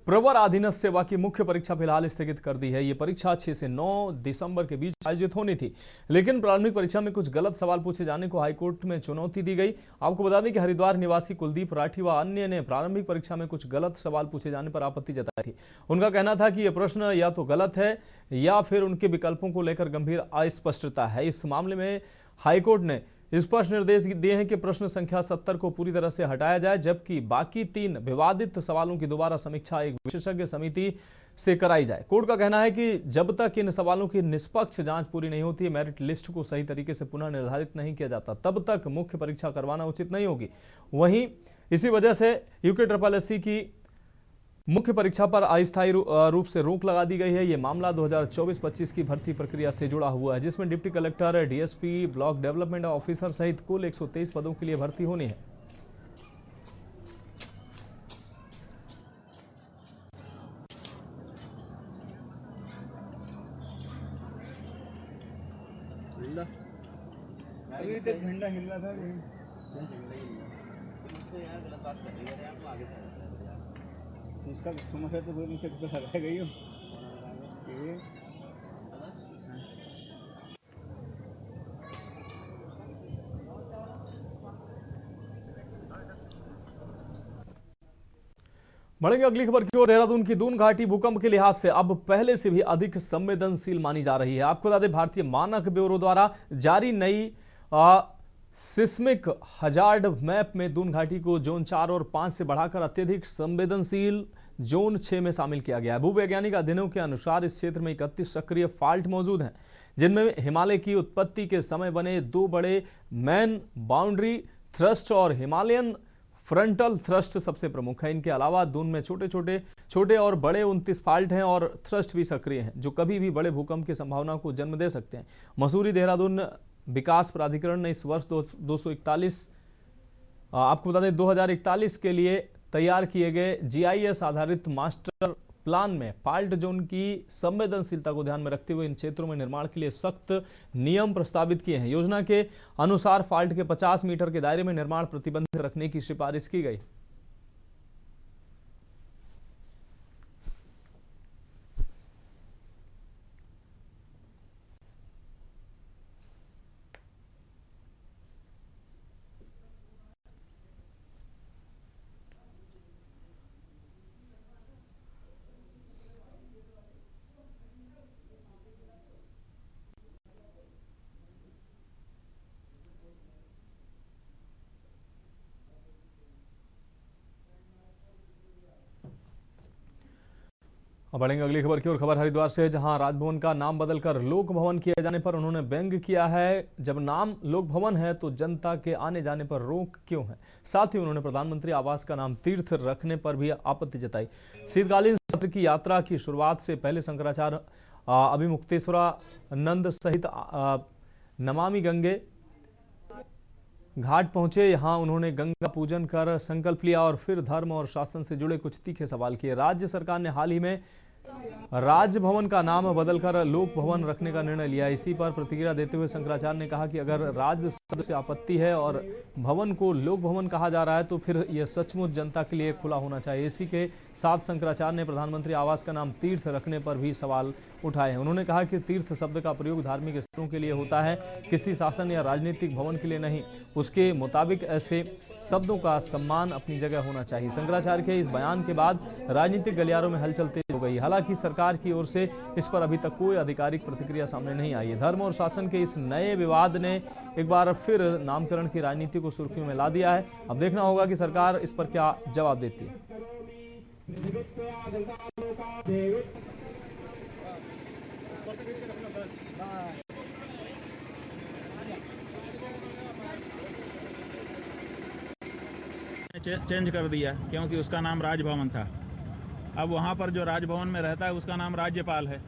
प्रवर अधीनस्थ सेवा की मुख्य परीक्षा फिलहाल स्थगित कर दी है। ये परीक्षा 6 से 9 दिसंबर के बीच आयोजित होनी थी, लेकिन प्रारंभिक परीक्षा में कुछ गलत सवाल पूछे जाने को हाईकोर्ट में चुनौती दी गई। आपको बता दें कि हरिद्वार निवासी कुलदीप राठी व अन्य ने प्रारंभिक परीक्षा में कुछ गलत सवाल पूछे जाने पर आपत्ति जताई थी। उनका कहना था कि यह प्रश्न या तो गलत है या फिर उनके विकल्पों को लेकर गंभीर अस्पष्टता है। इस मामले में हाईकोर्ट ने स्पष्ट निर्देश दिए हैं कि प्रश्न संख्या 70 को पूरी तरह से हटाया जाए, जबकि बाकी 3 विवादित सवालों की दोबारा समीक्षा एक विशेषज्ञ समिति से कराई जाए। कोर्ट का कहना है कि जब तक इन सवालों की निष्पक्ष जांच पूरी नहीं होती, मेरिट लिस्ट को सही तरीके से पुनः निर्धारित नहीं किया जाता, तब तक मुख्य परीक्षा करवाना उचित नहीं होगी। वहीं इसी वजह से UKSSC की मुख्य परीक्षा पर अस्थायी रूप से रोक लगा दी गई है। ये मामला 2024-25 की भर्ती प्रक्रिया से जुड़ा हुआ है, जिसमें deputy collector, DSP, block development officer सहित कुल 123 पदों के लिए भर्ती होनी है। झंडा हिल रहा था उसका समस्या तो कोई मुझे तो लगा गई हो। बढ़ेंगे अगली खबर की ओर। देहरादून की दून घाटी भूकंप के लिहाज से अब पहले से भी अधिक संवेदनशील मानी जा रही है। आपको बता दें, भारतीय मानक ब्यूरो द्वारा जारी नई सिस्मिक हजार्ड मैप में दून घाटी को जोन 4 और 5 से बढ़ाकर अत्यधिक संवेदनशील जोन 6 में शामिल किया गया है। भूवैज्ञानिक अध्ययनों के अनुसार इस क्षेत्र में 31 सक्रिय फाल्ट मौजूद हैं, जिनमें हिमालय की उत्पत्ति के समय बने 2 बड़े मैन बाउंड्री थ्रस्ट और हिमालयन फ्रंटल थ्रस्ट सबसे प्रमुख है। इनके अलावा दून में छोटे और बड़े 29 फाल्ट हैं और थ्रस्ट भी सक्रिय हैं, जो कभी भी बड़े भूकंप की संभावना को जन्म दे सकते हैं। मसूरी देहरादून विकास प्राधिकरण ने इस वर्ष 2041 के लिए तैयार किए गए GIS आधारित मास्टर प्लान में फाल्ट जोन की संवेदनशीलता को ध्यान में रखते हुए इन क्षेत्रों में निर्माण के लिए सख्त नियम प्रस्तावित किए हैं। योजना के अनुसार फाल्ट के 50 मीटर के दायरे में निर्माण प्रतिबंधित रखने की सिफारिश की गई। अब बढ़ेंगे अगली खबर की ओर। खबर हरिद्वार से है, जहां राजभवन का नाम बदलकर लोक भवन किए जाने पर उन्होंने व्यंग किया है। जब नाम लोक भवन है तो जनता के आने जाने पर रोक क्यों है। साथ ही उन्होंने प्रधानमंत्री आवास का नाम तीर्थ रखने पर भी आपत्ति जताई। शीतकालीन सत्र की यात्रा की शुरुआत से पहले शंकराचार्य अभिमुक्तेश्वरानंद सहित नमामि गंगे घाट पहुंचे। यहां उन्होंने गंगा पूजन कर संकल्प लिया और फिर धर्म और शासन से जुड़े कुछ तीखे सवाल किए। राज्य सरकार ने हाल ही में राजभवन का नाम बदलकर लोक भवन रखने का निर्णय लिया। इसी पर प्रतिक्रिया देते हुए शंकराचार्य ने कहा कि अगर राज शब्द से आपत्ति है और भवन को लोक भवन कहा जा रहा है तो फिर यह सचमुच जनता के लिए खुला होना चाहिए। इसी के साथ शंकराचार्य ने प्रधानमंत्री आवास का नाम तीर्थ रखने पर भी सवाल उठाए हैं। उन्होंने कहा कि तीर्थ शब्द का प्रयोग धार्मिक स्थलों के लिए होता है, किसी शासन या राजनीतिक भवन के लिए नहीं। उसके मुताबिक ऐसे शब्दों का सम्मान अपनी जगह होना चाहिए। शंकराचार्य के इस बयान के बाद राजनीतिक गलियारों में हलचल तेज हो गई। हालांकि सरकार की ओर से इस पर अभी तक कोई आधिकारिक प्रतिक्रिया सामने नहीं आई है। धर्म और शासन के इस नए विवाद ने एक बार फिर नामकरण की राजनीति को सुर्खियों में ला दिया है। अब देखना होगा कि सरकार इस पर क्या जवाब देती है। चेंज कर दिया क्योंकि उसका नाम राजभवन था। अब वहाँ पर जो राजभवन में रहता है उसका नाम राज्यपाल है,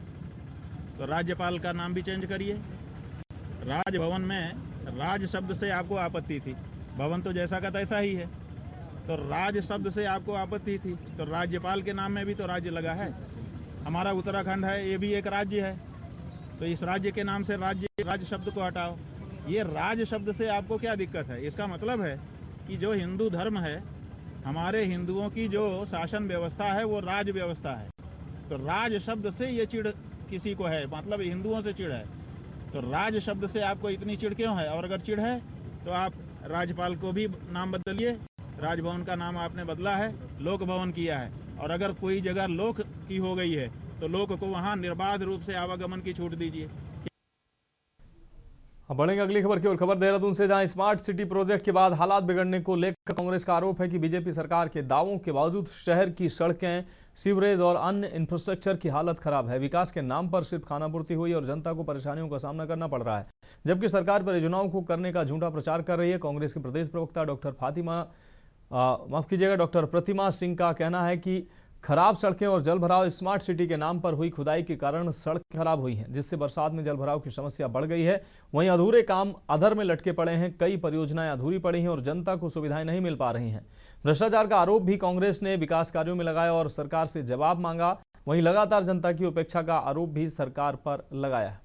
तो राज्यपाल का नाम भी चेंज करिए। राजभवन में राज शब्द से आपको आपत्ति थी, भवन तो जैसा का तैसा ही है, तो राज शब्द से आपको आपत्ति थी, तो राज्यपाल के नाम में भी तो राज्य लगा है। हमारा उत्तराखंड है, ये भी एक राज्य है, तो इस राज्य के नाम से राज्य शब्द को हटाओ। ये राज शब्द से आपको क्या दिक्कत है? इसका मतलब है कि जो हिंदू धर्म है, हमारे हिंदुओं की जो शासन व्यवस्था है वो राज व्यवस्था है, तो राज शब्द से ये चिढ़ किसी को है, मतलब हिंदुओं से चिढ़ है। तो राज शब्द से आपको इतनी चिढ़ क्यों है? और अगर चिढ़ है तो आप राज्यपाल को भी नाम बदलिए। राजभवन का नाम आपने बदला है, लोक भवन किया है, और अगर कोई जगह लोक की हो गई है तो लोक को वहाँ निर्बाध रूप से आवागमन की छूट दीजिए। अब बढ़ेंगे अगली खबर की ओर। खबर देहरादून से, जहां स्मार्ट सिटी प्रोजेक्ट के बाद हालात बिगड़ने को लेकर कांग्रेस का आरोप है कि बीजेपी सरकार के दावों के बावजूद शहर की सड़कें, सीवरेज और अन्य इंफ्रास्ट्रक्चर की हालत खराब है। विकास के नाम पर सिर्फ खानापूर्ति हुई और जनता को परेशानियों का सामना करना पड़ रहा है, जबकि सरकार परियोजनाओं को करने का झूठा प्रचार कर रही है। कांग्रेस के प्रदेश प्रवक्ता डॉक्टर प्रतिमा सिंह का कहना है कि खराब सड़कें और जलभराव स्मार्ट सिटी के नाम पर हुई खुदाई के कारण सड़कें खराब हुई हैं, जिससे बरसात में जलभराव की समस्या बढ़ गई है। वहीं अधूरे काम अधर में लटके पड़े हैं, कई परियोजनाएं अधूरी पड़ी हैं और जनता को सुविधाएं नहीं मिल पा रही हैं। भ्रष्टाचार का आरोप भी कांग्रेस ने विकास कार्यों में लगाया और सरकार से जवाब मांगा। वहीं लगातार जनता की उपेक्षा का आरोप भी सरकार पर लगाया है।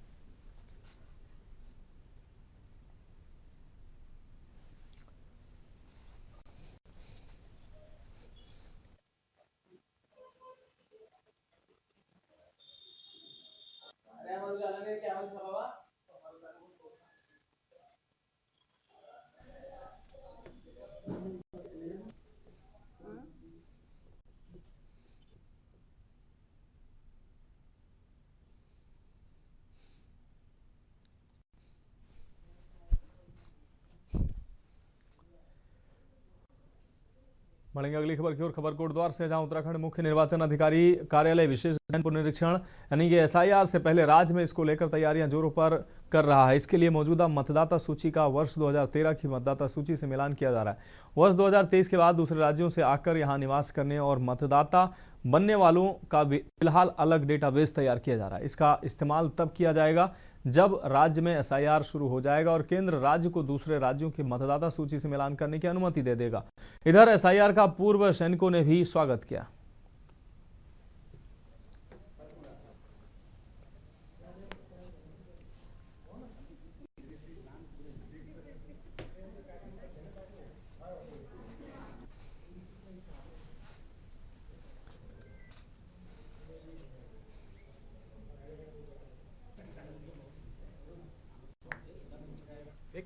बढ़ेंगे अगली खबर की ओर। खबर कोटद्वार से, जहां उत्तराखंड मुख्य निर्वाचन अधिकारी कार्यालय विशेष अध्ययन पुनरीक्षण यानी कि SIR से पहले राज्य में इसको लेकर तैयारियां जोरों पर कर रहा है। इसके लिए मौजूदा मतदाता सूची का वर्ष 2013 की मतदाता सूची से मिलान किया जा रहा है। वर्ष 2023 के बाद दूसरे राज्यों से आकर यहां निवास करने और मतदाता बनने वालों का फिलहाल अलग डेटाबेस तैयार किया जा रहा है। इसका इस्तेमाल तब किया जाएगा जब राज्य में SIR शुरू हो जाएगा और केंद्र राज्य को दूसरे राज्यों की मतदाता सूची से मिलान करने की अनुमति दे देगा। इधर SIR का पूर्व सैनिकों ने भी स्वागत किया।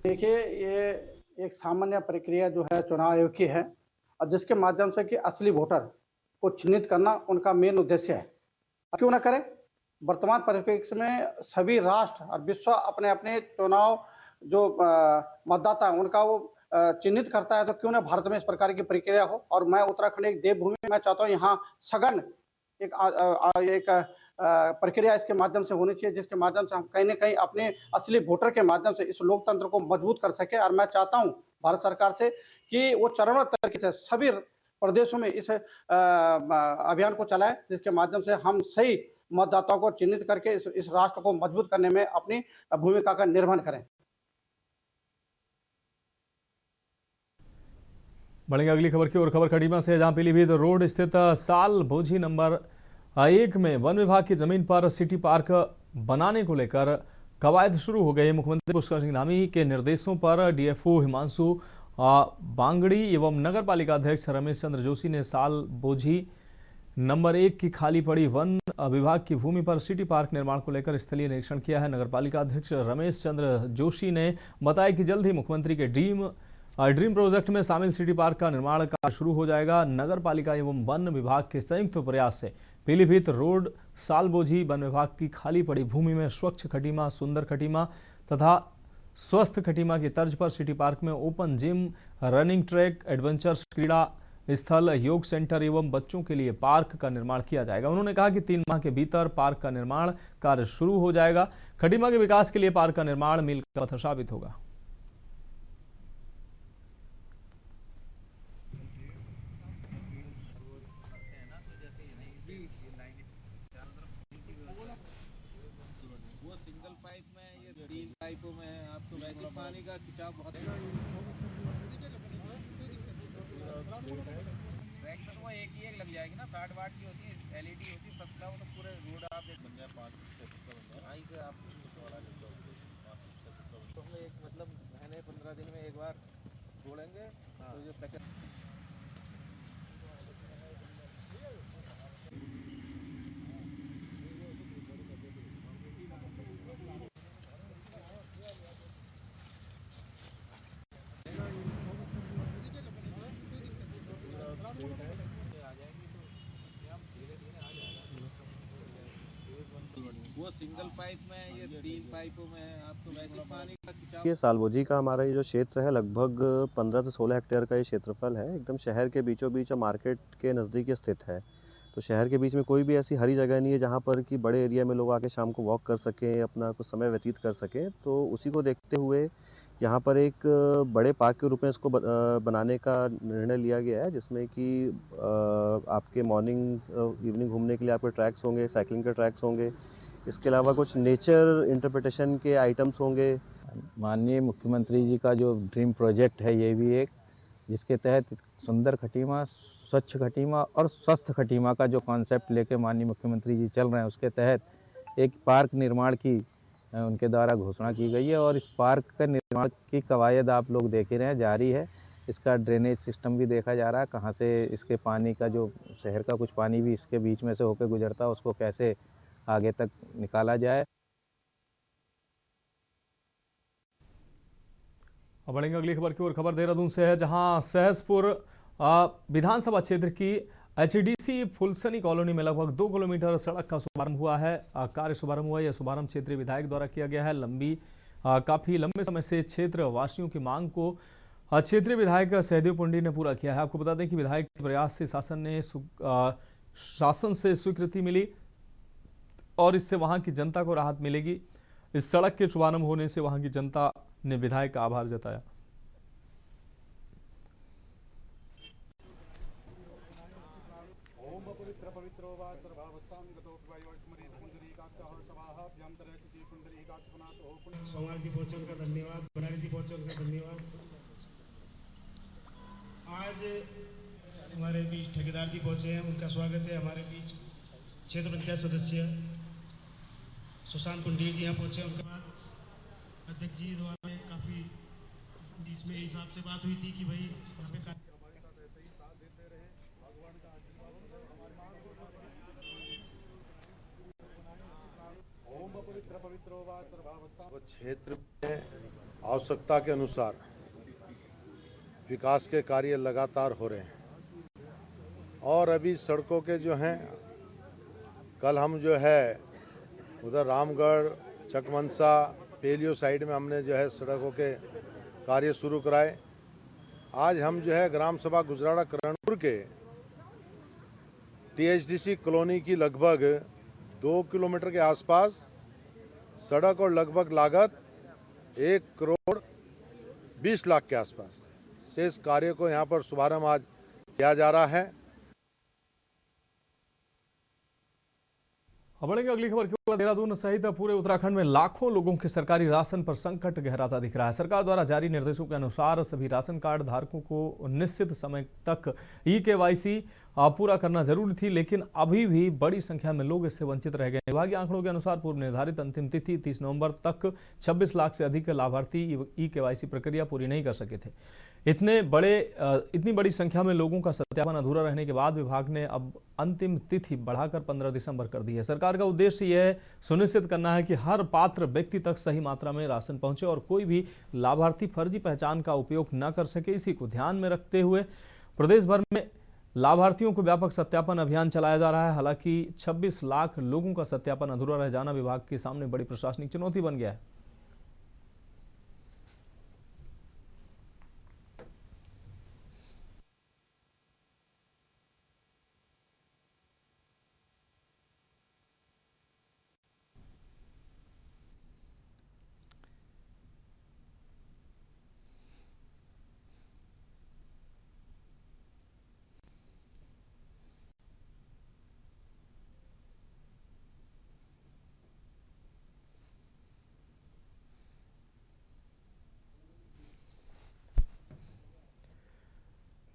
देखिए, ये एक सामान्य प्रक्रिया जो है चुनाव आयोग की है और जिसके माध्यम से कि असली वोटर को चिन्हित करना उनका मेन उद्देश्य है। क्यों ना करें, वर्तमान परिप्रेक्ष्य में सभी राष्ट्र और विश्व अपने अपने चुनाव जो मतदाता है उनका वो चिन्हित करता है, तो क्यों ना भारत में इस प्रकार की प्रक्रिया हो। और मैं उत्तराखंड एक देवभूमि, मैं चाहता हूँ यहाँ सघन एक प्रक्रिया इसके माध्यम से होनी चाहिए, जिसके माध्यम से हम कहीं ना कहीं अपने असली वोटर के माध्यम से इस लोकतंत्र को मजबूत कर सके। और मैं चाहता हूं भारत सरकार से कि वो चरणबद्ध तरीके से सभी प्रदेशों में इस अभियान को चलाए, जिसके माध्यम से हम सही मतदाताओं को चिन्हित करके इस राष्ट्र को मजबूत करने में अपनी भूमिका का निर्वहन करें। बढ़ेंगे अगली खबर की ओर। खबर खटीमा से, जहां पीलीभीत रोड स्थित साल बोझी नंबर 1 में वन विभाग की जमीन पर सिटी पार्क बनाने को लेकर कवायद शुरू हो गई। मुख्यमंत्री पुष्कर सिंह धामी के निर्देशों पर DFO हिमांशु बांगड़ी एवं नगर पालिका अध्यक्ष रमेश चंद्र जोशी ने साल बोझी नंबर 1 की खाली पड़ी वन विभाग की भूमि पर सिटी पार्क निर्माण को लेकर स्थलीय निरीक्षण किया है। नगर पालिका अध्यक्ष रमेश चंद्र जोशी ने बताया कि जल्द ही मुख्यमंत्री के ड्रीम प्रोजेक्ट में शामिल सिटी पार्क का निर्माण कार्य शुरू हो जाएगा। नगर पालिका एवं वन विभाग के संयुक्त प्रयास से पीलीभीत रोड सालबोझी वन विभाग की खाली पड़ी भूमि में स्वच्छ खटीमा, सुंदर खटीमा तथा स्वस्थ खटीमा की तर्ज पर सिटी पार्क में open gym, running track, adventures क्रीड़ा स्थल, योग सेंटर एवं बच्चों के लिए पार्क का निर्माण किया जाएगा। उन्होंने कहा कि 3 माह के भीतर पार्क का निर्माण कार्य शुरू हो जाएगा। खटीमा के विकास के लिए पार्क का निर्माण मील का पत्थर साबित होगा। पाइपों में आपको वैसे पानी का खिंचाव बहुत है। रैक तो वो एक ही एक लग जाएगी ना, 60 वाट की होती है, LED होती है, सबका वो तो पूरे रोड आप बन जाए 5 से आप तो हम एक मतलब महीने 15 दिन में एक बार जोड़ेंगे। तो जो पैकेट वो सिंगल पाइप में, ये 3 पाइपों में आपको वैसे पानी का खिंचाव। ये सालबोझी का हमारा ये जो क्षेत्र है लगभग 15 से 16 हेक्टेयर का ये क्षेत्रफल है। एकदम शहर के बीचों बीच और मार्केट के नज़दीक स्थित है। तो शहर के बीच में कोई भी ऐसी हरी जगह नहीं है जहाँ पर कि बड़े एरिया में लोग आके शाम को वॉक कर सकें, अपना कुछ समय व्यतीत कर सकें। तो उसी को देखते हुए यहाँ पर एक बड़े पार्क के रूप में इसको बनाने का निर्णय लिया गया है, जिसमें कि आपके मॉर्निंग इवनिंग घूमने के लिए आपके ट्रैक्स होंगे, साइकिलिंग के ट्रैक्स होंगे। इसके अलावा कुछ नेचर इंटरप्रिटेशन के आइटम्स होंगे। माननीय मुख्यमंत्री जी का जो ड्रीम प्रोजेक्ट है, ये भी एक जिसके तहत सुंदर खटीमा, स्वच्छ खटीमा और स्वस्थ खटीमा का जो कॉन्सेप्ट लेके माननीय मुख्यमंत्री जी चल रहे हैं, उसके तहत एक पार्क निर्माण की उनके द्वारा घोषणा की गई है। और इस पार्क का निर्माण की कवायद आप लोग देख ही रहे हैं, जारी है। इसका ड्रेनेज सिस्टम भी देखा जा रहा है, कहाँ से इसके पानी का जो शहर का कुछ पानी भी इसके बीच में से होकर गुजरता है, उसको कैसे आगे तक निकाला जाए। अब बढ़ेंगे अगली खबर की ओर। खबर देहरादून से है, जहां सहसपुर विधानसभा क्षेत्र की HDC फुलसनी कॉलोनी में लगभग 2 किलोमीटर सड़क का शुभारंभ हुआ है। कार्य शुभारंभ हुआ, यह शुभारंभ क्षेत्रीय विधायक द्वारा किया गया है। काफी लंबे समय से क्षेत्र वासियों की मांग को क्षेत्रीय विधायक सहदेव पुंडी ने पूरा किया है। आपको बता दें कि विधायक के प्रयास से शासन से स्वीकृति मिली और इससे वहां की जनता को राहत मिलेगी। इस सड़क के शुभारंभ होने से वहां की जनता ने विधायक का आभार जताया। आज हमारे बीच ठेकेदार जी पहुंचे हैं, उनका स्वागत है। हमारे बीच क्षेत्र पंचायत सदस्य सुशांत कुंडीर जी यहाँ पहुंचे, उनके बाद अध्यक्ष जी द्वारा काफ़ी बीच में हिसाब से बात हुई थी कि भाई यहाँ पे क्षेत्र में आवश्यकता के अनुसार विकास के कार्य लगातार हो रहे हैं और अभी सड़कों के जो हैं, कल हम जो है उधर रामगढ़, चकमनसा, पेलियो साइड में हमने जो है सड़कों के कार्य शुरू कराए। आज हम जो है ग्राम सभा गुजराड़ा करणपुर के THDC कॉलोनी की लगभग 2 किलोमीटर के आसपास सड़क और लगभग लागत 1 करोड़ 20 लाख के आसपास शेष कार्य को यहाँ पर शुभारंभ आज किया जा रहा है। अब बढ़ेंगे अगली खबर की ओर। देहरादून सहित पूरे उत्तराखंड में लाखों लोगों के सरकारी राशन पर संकट गहराता दिख रहा है। सरकार द्वारा जारी निर्देशों के अनुसार सभी राशन कार्ड धारकों को निश्चित समय तक EKYC पूरा करना जरूरी थी, लेकिन अभी भी बड़ी संख्या में लोग इससे वंचित रह गए। विभागीय आंकड़ों के अनुसार पूर्व निर्धारित अंतिम तिथि 30 नवंबर तक 26 लाख से अधिक लाभार्थी EKYC प्रक्रिया पूरी नहीं कर सके थे। इतनी बड़ी संख्या में लोगों का सत्यापन अधूरा रहने के बाद विभाग ने अब अंतिम तिथि बढ़ाकर 15 दिसंबर कर दी है। सरकार का उद्देश्य यह सुनिश्चित करना है कि हर पात्र व्यक्ति तक सही मात्रा में राशन पहुंचे और कोई भी लाभार्थी फर्जी पहचान का उपयोग न कर सके। इसी को ध्यान में रखते हुए प्रदेश भर में लाभार्थियों को व्यापक सत्यापन अभियान चलाया जा रहा है। हालांकि 26 लाख लोगों का सत्यापन अधूरा रह जाना विभाग के सामने बड़ी प्रशासनिक चुनौती बन गया है।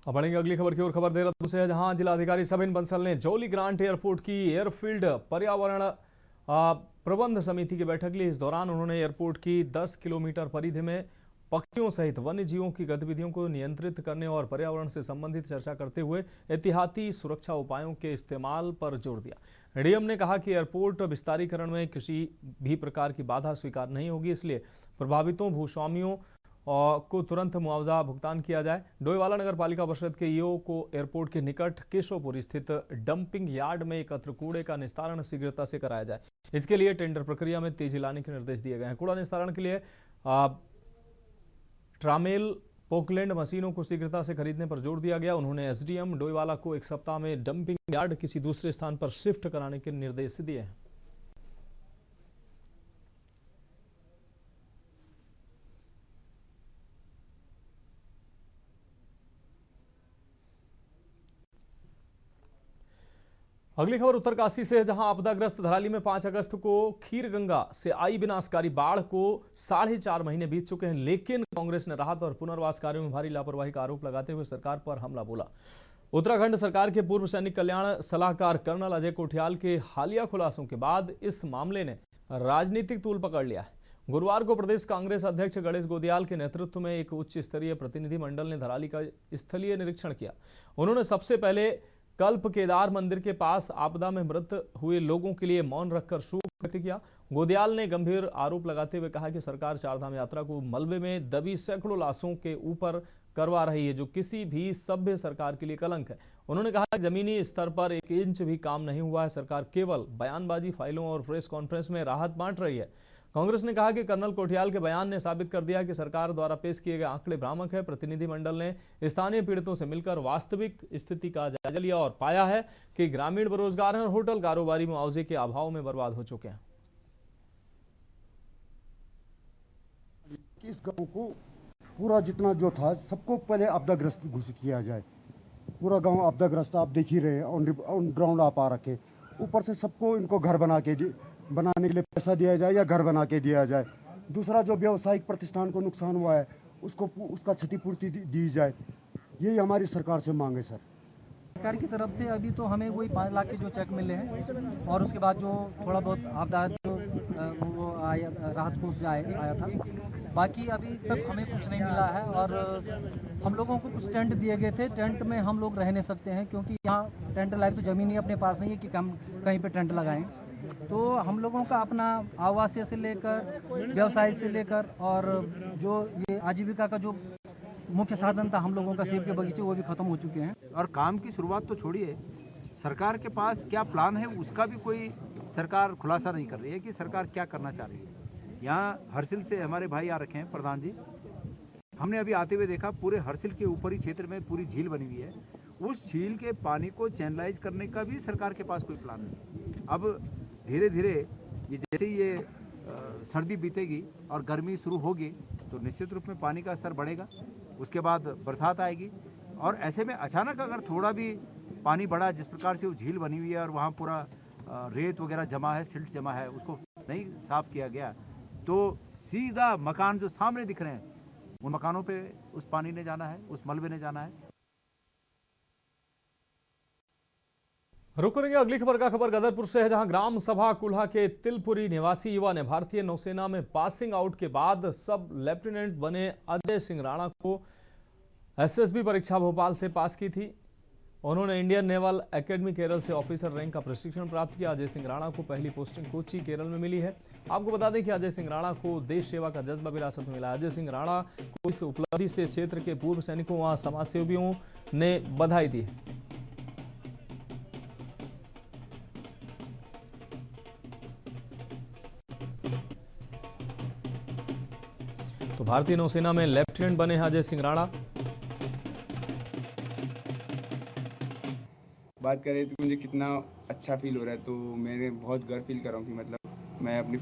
अब बढ़ेंगे अगली खबर की ओर। खबर देहरादून से है, जहां जिलाधिकारी सबिन बंसल ने जौली ग्रांट एयरपोर्ट की एयरफील्ड पर्यावरण प्रबंध समिति की बैठक ली। इस दौरान उन्होंने एयरपोर्ट की 10 किलोमीटर परिधि में पक्षियों सहित वन्य जीवों की गतिविधियों को नियंत्रित करने और पर्यावरण से संबंधित चर्चा करते हुए एहतियाती सुरक्षा उपायों के इस्तेमाल पर जोर दिया। डीएम ने कहा कि एयरपोर्ट विस्तारीकरण में किसी भी प्रकार की बाधा स्वीकार नहीं होगी, इसलिए प्रभावितों भूस्वामियों को तुरंत मुआवजा भुगतान किया जाए। डोईवाला नगर पालिका परिषद के ईओ को एयरपोर्ट के निकट केशवपुर स्थित डंपिंग यार्ड में एकत्र कूड़े का निस्तारण शीघ्रता से कराया जाए। इसके लिए टेंडर प्रक्रिया में तेजी लाने के निर्देश दिए गए हैं। कूड़ा निस्तारण के लिए ट्रामेल पोकलैंड मशीनों को शीघ्रता से खरीदने पर जोर दिया गया। उन्होंने एसडीएम डोईवाला को 1 सप्ताह में डंपिंग यार्ड किसी दूसरे स्थान पर शिफ्ट कराने के निर्देश दिए हैं। अगली खबर उत्तरकाशी से है, जहां आपदाग्रस्त धराली में 5 अगस्त को खीरगंगा से आई विनाशकारी बाढ़ को 4.5 महीने बीत चुके हैं, लेकिन कांग्रेस ने राहत और पुनर्वास कार्यों में भारी लापरवाही का आरोप लगाते हुए सरकार पर हमला बोला। उत्तराखंड सरकार के पूर्व सैनिक कल्याण सलाहकार कर्नल अजय कोठियाल के हालिया खुलासों के बाद इस मामले ने राजनीतिक तूल पकड़ लिया है। गुरुवार को प्रदेश कांग्रेस अध्यक्ष गणेश गोदियाल के नेतृत्व में एक उच्च स्तरीय प्रतिनिधिमंडल ने धराली का स्थलीय निरीक्षण किया। उन्होंने सबसे पहले कल्प केदार मंदिर के पास आपदा में मृत हुए लोगों के लिए मौन रखकर शोक व्यक्त किया। गोदियाल ने गंभीर आरोप लगाते हुए कहा कि सरकार चारधाम यात्रा को मलबे में दबी सैकड़ों लाशों के ऊपर करवा रही है, जो किसी भी सभ्य सरकार के लिए कलंक है। उन्होंने कहा कि जमीनी स्तर पर 1 इंच भी काम नहीं हुआ है। सरकार केवल बयानबाजी, फाइलों और प्रेस कॉन्फ्रेंस में राहत बांट रही है। कांग्रेस ने कहा कि कर्नल कोठियाल के बयान ने साबित कर दिया कि सरकार द्वारा पेश किए गए आंकड़े भ्रामक है। प्रतिनिधिमंडल ने स्थानीय पीड़ितों से मिलकर वास्तविक स्थिति का जायजा लिया और पाया है कि ग्रामीण बेरोजगार हैं और होटल कारोबारी मुआवजे के अभाव में बर्बाद हो चुके हैं। इस गांव को पूरा जितना जो था सबको पहले आपदाग्रस्त घोषित किया जाए। पूरा गांव आपदाग्रस्त आप देख ही रहे हैं, ऑन ग्राउंड आप आ रखे। ऊपर से सबको इनको घर बनाने के लिए पैसा दिया जाए या घर बना के दिया जाए। दूसरा जो व्यावसायिक प्रतिष्ठान को नुकसान हुआ है उसका क्षतिपूर्ति दी जाए। यही हमारी सरकार से मांग है सर। सरकार की तरफ से अभी तो हमें वही 5 लाख के जो चेक मिले हैं और उसके बाद जो थोड़ा बहुत आपदा जो वो आया राहत कोष आया था, बाकी अभी तक हमें कुछ नहीं मिला है। और हम लोगों को कुछ टेंट दिए गए थे, टेंट में हम लोग रह नहीं सकते हैं क्योंकि यहाँ टेंट लायक तो ज़मीन ही अपने पास नहीं है कि हम कहीं पे टेंट लगाएं। तो हम लोगों का अपना आवासीय से लेकर व्यवसाय से लेकर और जो ये आजीविका का जो मुख्य साधन था हम लोगों का सेब के बगीचे, वो भी ख़त्म हो चुके हैं। और काम की शुरुआत तो छोड़िए, सरकार के पास क्या प्लान है उसका भी कोई सरकार खुलासा नहीं कर रही है कि सरकार क्या करना चाह रही है। यहाँ हरसिल से हमारे भाई आ रखे हैं प्रधान जी, हमने अभी आते हुए देखा पूरे हरसिल के ऊपरी क्षेत्र में पूरी झील बनी हुई है। उस झील के पानी को चैनलाइज करने का भी सरकार के पास कोई प्लान नहीं। अब धीरे धीरे ये जैसे ही ये सर्दी बीतेगी और गर्मी शुरू होगी तो निश्चित रूप में पानी का स्तर बढ़ेगा, उसके बाद बरसात आएगी और ऐसे में अचानक अगर थोड़ा भी पानी बढ़ा, जिस प्रकार से वो झील बनी हुई है और वहाँ पूरा रेत वगैरह जमा है, सिल्ट जमा है, उसको नहीं साफ किया गया तो सीधा मकान जो सामने दिख रहे हैं उन मकानों पे उस पानी ने जाना है, उस मलबे ने जाना है। रुक करेंगे अगली खबर का। खबर गदरपुर से है, जहां ग्राम सभा कुल्हा के तिलपुरी निवासी युवा ने भारतीय नौसेना में पासिंग आउट के बाद सब लेफ्टिनेंट बने अजय सिंह राणा को एसएसबी परीक्षा भोपाल से पास की थी। उन्होंने इंडियन नेवल एकेडमी केरल से ऑफिसर रैंक का प्रशिक्षण प्राप्त किया। अजय सिंह राणा को पहली पोस्टिंग कोची केरल में मिली है। आपको बता दें कि अजय सिंह राणा को देश सेवा का जज्बा विरासत में मिला। अजय सिंह राणा को इस उपलब्धि से क्षेत्र के पूर्व सैनिकों व समाजसेवियों ने बधाई दी है। तो भारतीय नौसेना में लेफ्टिनेंट बने हैं अजय सिंह राणा। बात करें तो मुझे कितना अच्छा फील हो रहा है, तो मैंने बहुत गर्व फील कर रहा हूँ कि मतलब मैं अपनी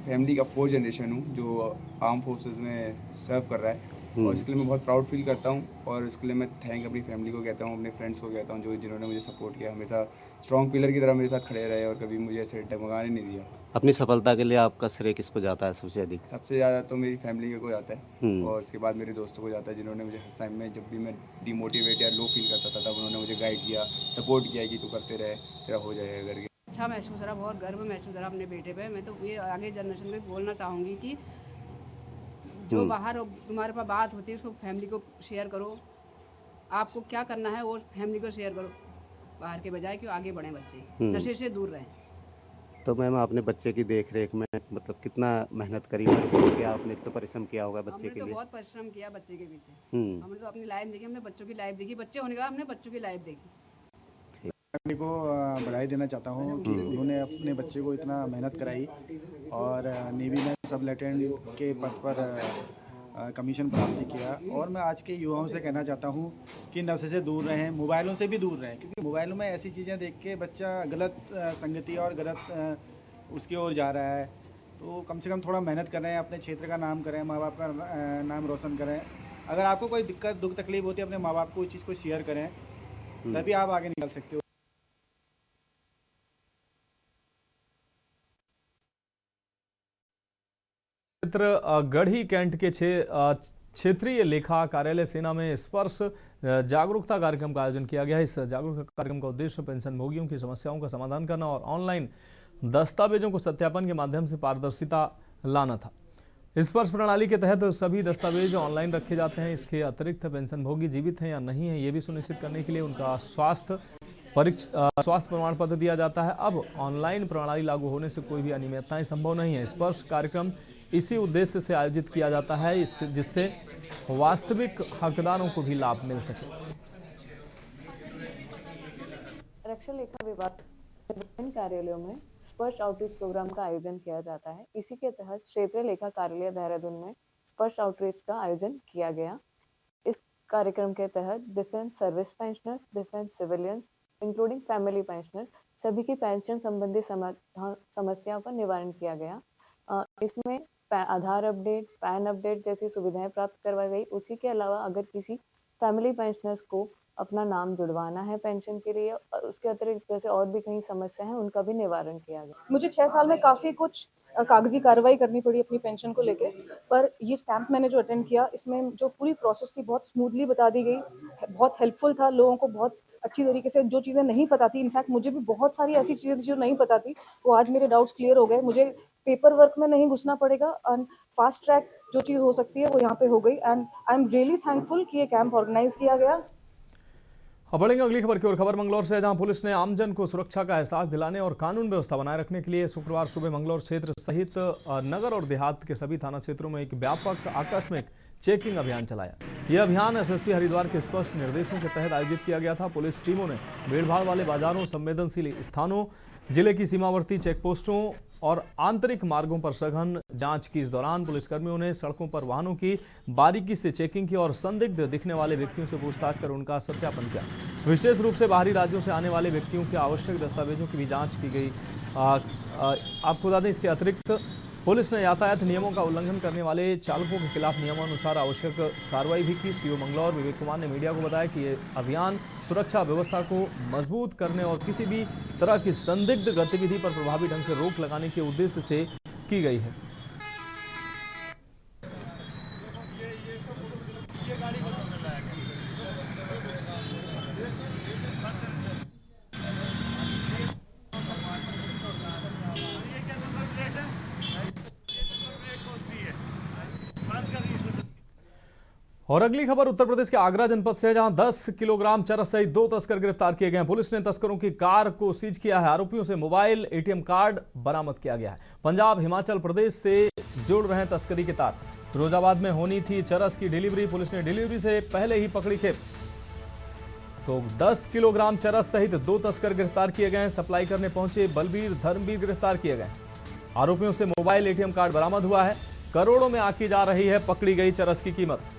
फैमिली का 4th जनरेशन हूँ जो आर्म फोर्सेस में सर्व कर रहा है और इसके लिए मैं बहुत प्राउड फील करता हूँ और इसके लिए मैं थैंक अपनी फैमिली को कहता हूँ, अपने फ्रेंड्स को कहता हूँ जो जिन्होंने मुझे सपोर्ट किया, हमेशा स्ट्रॉन्ग पिलर की तरह मेरे साथ खड़े रहे और कभी मुझे ऐसे डगमगाने नहीं दिया। अपनी सफलता के लिए आपका श्रेय किसको जाता है सबसे अधिक? सबसे ज़्यादा तो मेरी फैमिली को जाता है और उसके बाद मेरे दोस्तों को जाता है जिन्होंने मुझे हर टाइम में जब भी मैं डिमोटिवेट या लो फील करता था तब उन्होंने मुझे गाइड किया, सपोर्ट किया कि तू करते रहे, तेरा हो जाएगा करके। अच्छा महसूस हो रहा, बहुत गर्व महसूस हो रहा अपने बेटे पे। मैं तो ये आगे जनरेशन में बोलना चाहूँगी कि जो बाहर तुम्हारे पास बात होती है उसको फैमिली को शेयर करो, आपको क्या करना है वो फैमिली को शेयर करो बाहर के बजाय, कि आगे बढ़े बच्चे, नशे से दूर रहें। तो मैम आपने बच्चे की देख रेख में मतलब कितना मेहनत करी, परिश्रम किया आपने? तो परिश्रम किया होगा बच्चे के लिए। हमने तो बहुत परिश्रम किया बच्चे के पीछे। हमने तो अपनी लाइफ देखी, हमने बच्चों की लाइफ देखी, बच्चे होने का हमने बच्चों की लाइफ देखी। फैमिली को बधाई देना चाहता हूँ कि उन्होंने अपने बच्चे को इतना मेहनत कराई और नेवी में सब लेफ्टिनेंट के पद पर कमीशन प्राप्त किया। और मैं आज के युवाओं से कहना चाहता हूँ कि नशे से दूर रहें, मोबाइलों से भी दूर रहें, क्योंकि मोबाइलों में ऐसी चीज़ें देख के बच्चा गलत संगति और गलत उसकी ओर जा रहा है। तो कम से कम थोड़ा मेहनत करें, अपने क्षेत्र का नाम करें, माँ बाप का नाम रोशन करें। अगर आपको कोई दिक्कत दुख तकलीफ होती है अपने माँ बाप को उस चीज़ को शेयर करें, तभी आप आगे निकल सकते हो। गढ़ी कैंट के क्षेत्रीय लेखा कार्यालय सेना में स्पर्श जागरूकता कार्यक्रम का आयोजन किया गया है। इस जागरूकता कार्यक्रम का उद्देश्य पेंशनभोगियों की समस्याओं का समाधान करना और ऑनलाइन दस्तावेजों को सत्यापन के माध्यम से पारदर्शिता लाना था। स्पर्श प्रणाली के तहत सभी दस्तावेज ऑनलाइन रखे जाते हैं। इसके अतिरिक्त पेंशनभोगी जीवित हैं या नहीं है ये भी सुनिश्चित करने के लिए उनका स्वास्थ्य प्रमाण पत्र दिया जाता है। अब ऑनलाइन प्रणाली लागू होने से कोई भी अनियमितताएं संभव नहीं है। स्पर्श कार्यक्रम इसी उद्देश्य से आयोजित किया जाता है जिससे वास्तविक हकदारों को भी लाभ मिल सके। आरक्षण लेखा विभाग विभिन्न कार्यालयों में स्पर्श आउटरीच प्रोग्राम का आयोजन किया जाता है। इसी के तहत क्षेत्रीय लेखा कार्यालय देहरादून में स्पर्श आउटरीच का आयोजन किया गया। इस कार्यक्रम के तहत defence service pensioner, defence civilians including family pensioner सभी की पेंशन संबंधी समस्याओं का निवारण किया गया। इसमें आधार अपडेट, पैन अपडेट जैसी सुविधाएं प्राप्त करवाई गई। उसी के अलावा अगर किसी फैमिली पेंशनर्स को अपना नाम जुड़वाना है पेंशन के लिए, उसके अतिरिक्त जैसे और भी कई समस्या है, उनका भी निवारण किया गया। मुझे 6 साल में काफ़ी कुछ कागजी कार्रवाई करनी पड़ी अपनी पेंशन को लेके, पर ये कैंप मैंने जो अटेंड किया इसमें जो पूरी प्रोसेस थी बहुत स्मूथली बता दी गई, बहुत हेल्पफुल था। लोगों को बहुत अच्छी तरीके से जो चीज़ें नहीं पता थी, इनफैक्ट मुझे भी बहुत सारी ऐसी चीज़ें थी जो नहीं पता थी, वो आज मेरे डाउट्स क्लियर हो गए। मुझे पेपर वर्क में नहीं घुसना पड़ेगा और फास्ट ट्रैक जो चीज़ हो सकती है वो यहाँ पे हो गई। And I am really thankful कि ये कैंप ऑर्गेनाइज किया गया। अब बढ़ेंगे अगली खबर की ओर। खबर मंगलौर से, जहां पुलिस ने आमजन को सुरक्षा का एहसास दिलाने और कानून व्यवस्था बनाए रखने के लिए शुक्रवार सुबह मंगलौर क्षेत्र सहित नगर और देहात के सभी थाना क्षेत्रों में एक व्यापक आकस्मिक चेकिंग अभियान चलाया। यह अभियान एसएसपी हरिद्वार के स्पष्ट निर्देशों के तहत आयोजित किया गया था। पुलिस टीमों ने भीड़भाड़ वाले बाजारों, संवेदनशील स्थानों, जिले की सीमावर्ती चेकपोस्टों और आंतरिक मार्गों पर सघन जांच की। इस दौरान पुलिसकर्मियों ने सड़कों पर वाहनों की बारीकी से चेकिंग की और संदिग्ध दिखने वाले व्यक्तियों से पूछताछ कर उनका सत्यापन किया। विशेष रूप से बाहरी राज्यों से आने वाले व्यक्तियों के आवश्यक दस्तावेजों की भी जांच की गई। आपको बता दें, इसके अतिरिक्त पुलिस ने यातायात नियमों का उल्लंघन करने वाले चालकों के खिलाफ नियमानुसार आवश्यक कार्रवाई भी की। सीओ मंगलौर विवेक कुमार ने मीडिया को बताया कि ये अभियान सुरक्षा व्यवस्था को मजबूत करने और किसी भी तरह की संदिग्ध गतिविधि पर प्रभावी ढंग से रोक लगाने के उद्देश्य से की गई है। और अगली खबर उत्तर प्रदेश के आगरा जनपद से, जहां 10 किलोग्राम चरस सहित 2 तस्कर गिरफ्तार किए गए हैं। पुलिस ने तस्करों की कार को सीज किया है। आरोपियों से मोबाइल, एटीएम कार्ड बरामद किया गया है। पंजाब, हिमाचल प्रदेश से जुड़ रहे तस्करी के तार। फिरोजाबाद में होनी थी चरस की डिलीवरी। पुलिस ने डिलीवरी से पहले ही पकड़ी खेप। तो 10 किलोग्राम चरस सहित 2 तस्कर गिरफ्तार किए गए हैं। सप्लाई करने पहुंचे बलबीर, धर्मवीर गिरफ्तार किए गए। आरोपियों से मोबाइल, एटीएम कार्ड बरामद हुआ है। करोड़ों में आकी जा रही है पकड़ी गई चरस की कीमत।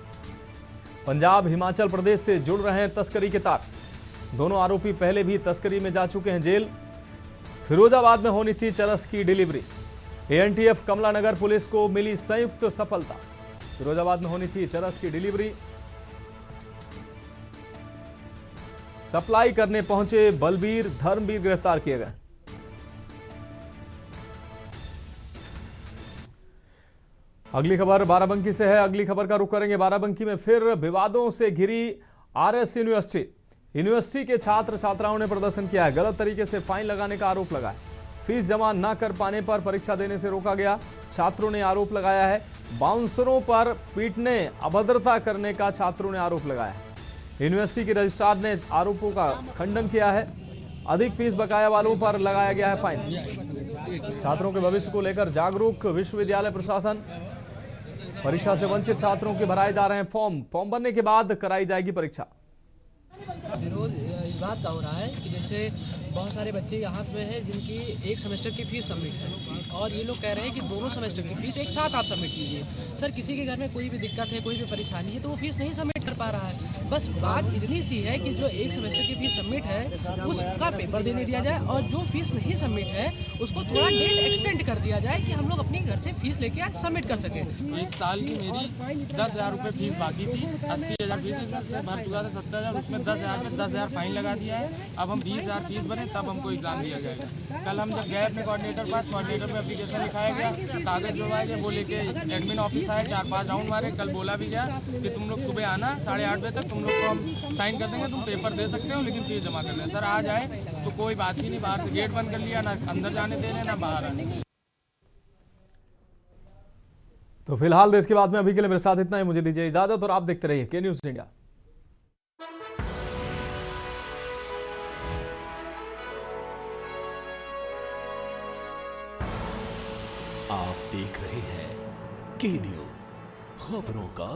पंजाब, हिमाचल प्रदेश से जुड़ रहे हैं तस्करी के तार। दोनों आरोपी पहले भी तस्करी में जा चुके हैं जेल। फिरोजाबाद में होनी थी चरस की डिलीवरी। एएनटीएफ कमलानगर पुलिस को मिली संयुक्त सफलता। फिरोजाबाद में होनी थी चरस की डिलीवरी। सप्लाई करने पहुंचे बलबीर, धर्मवीर गिरफ्तार किए गए। अगली खबर बाराबंकी से है। अगली खबर का रुख करेंगे बाराबंकी में। फिर विवादों से घिरी आरएस यूनिवर्सिटी। यूनिवर्सिटी के छात्र छात्राओं ने प्रदर्शन किया है। गलत तरीके से फाइन लगाने का आरोप लगाया। फीस जमा न कर पाने पर परीक्षा देने से रोका गया। छात्रों ने आरोप लगाया है। बाउंसरों पर पीटने, अभद्रता करने का छात्रों ने आरोप लगाया है। यूनिवर्सिटी के रजिस्ट्रार ने आरोपों का खंडन किया है। अधिक फीस बकाया वालों पर लगाया गया है फाइन। छात्रों के भविष्य को लेकर जागरूक विश्वविद्यालय प्रशासन। परीक्षा से वंचित छात्रों के भराए जा रहे हैं फॉर्म भरने के बाद कराई जाएगी परीक्षा। विरोध इस बात का हो रहा है कि जैसे बहुत सारे बच्चे यहाँ पे हैं जिनकी एक सेमेस्टर की फीस सबमिट है और ये लोग कह रहे हैं कि दोनों सेमेस्टर की फीस एक साथ आप सबमिट कीजिए। सर, किसी के घर में कोई भी दिक्कत है, कोई भी परेशानी है तो वो फीस नहीं सबमिट कर पा रहा है। बस बात इतनी सी है कि जो एक सेमेस्टर की फीस सबमिट है उसका पेपर देने दिया जाए और जो फीस नहीं सबमिट है उसको थोड़ा डेट एक्सटेंड कर दिया जाए कि हम लोग अपने घर से फीस लेके सबमिट कर सकें। इस साल की मेरी 10,000 रुपये फीस बाकी थी। 80,000 फीस से भर चुका था 70,000, उसमें 10,000 में 10,000 फाइन लगा दिया है। अब हम 20,000 फीस भरें तब हमको एग्जाम दिया जाएगा। कल हम जब गए अपने कोऑर्डिनेटर पास, कोऑर्डिनेटर पे एप्लीकेशन लिखाया गया, कागज जुड़वाए गए, वो लेके एडमिन ऑफिस आए, 4-5 राउंड मारे। कल बोला भी गया कि तुम लोग सुबह आना 8:30 बजे तक, तुम लोग को हम साइन कर देंगे, तुम पेपर दे सकते हो लेकिन फीस जमा करना है। सर आज आए तो कोई बात ही नहीं, बाहर से गेट बंद कर लिया, ना अंदर जाने दे रहे ना बाहर आने। तो फिलहाल देश की बात में अभी के लिए मेरे साथ इतना ही। मुझे दीजिए इजाजत और आप देखते रहिए के न्यूज़ इंडिया। आप देख रहे हैं के न्यूज़, खबरों का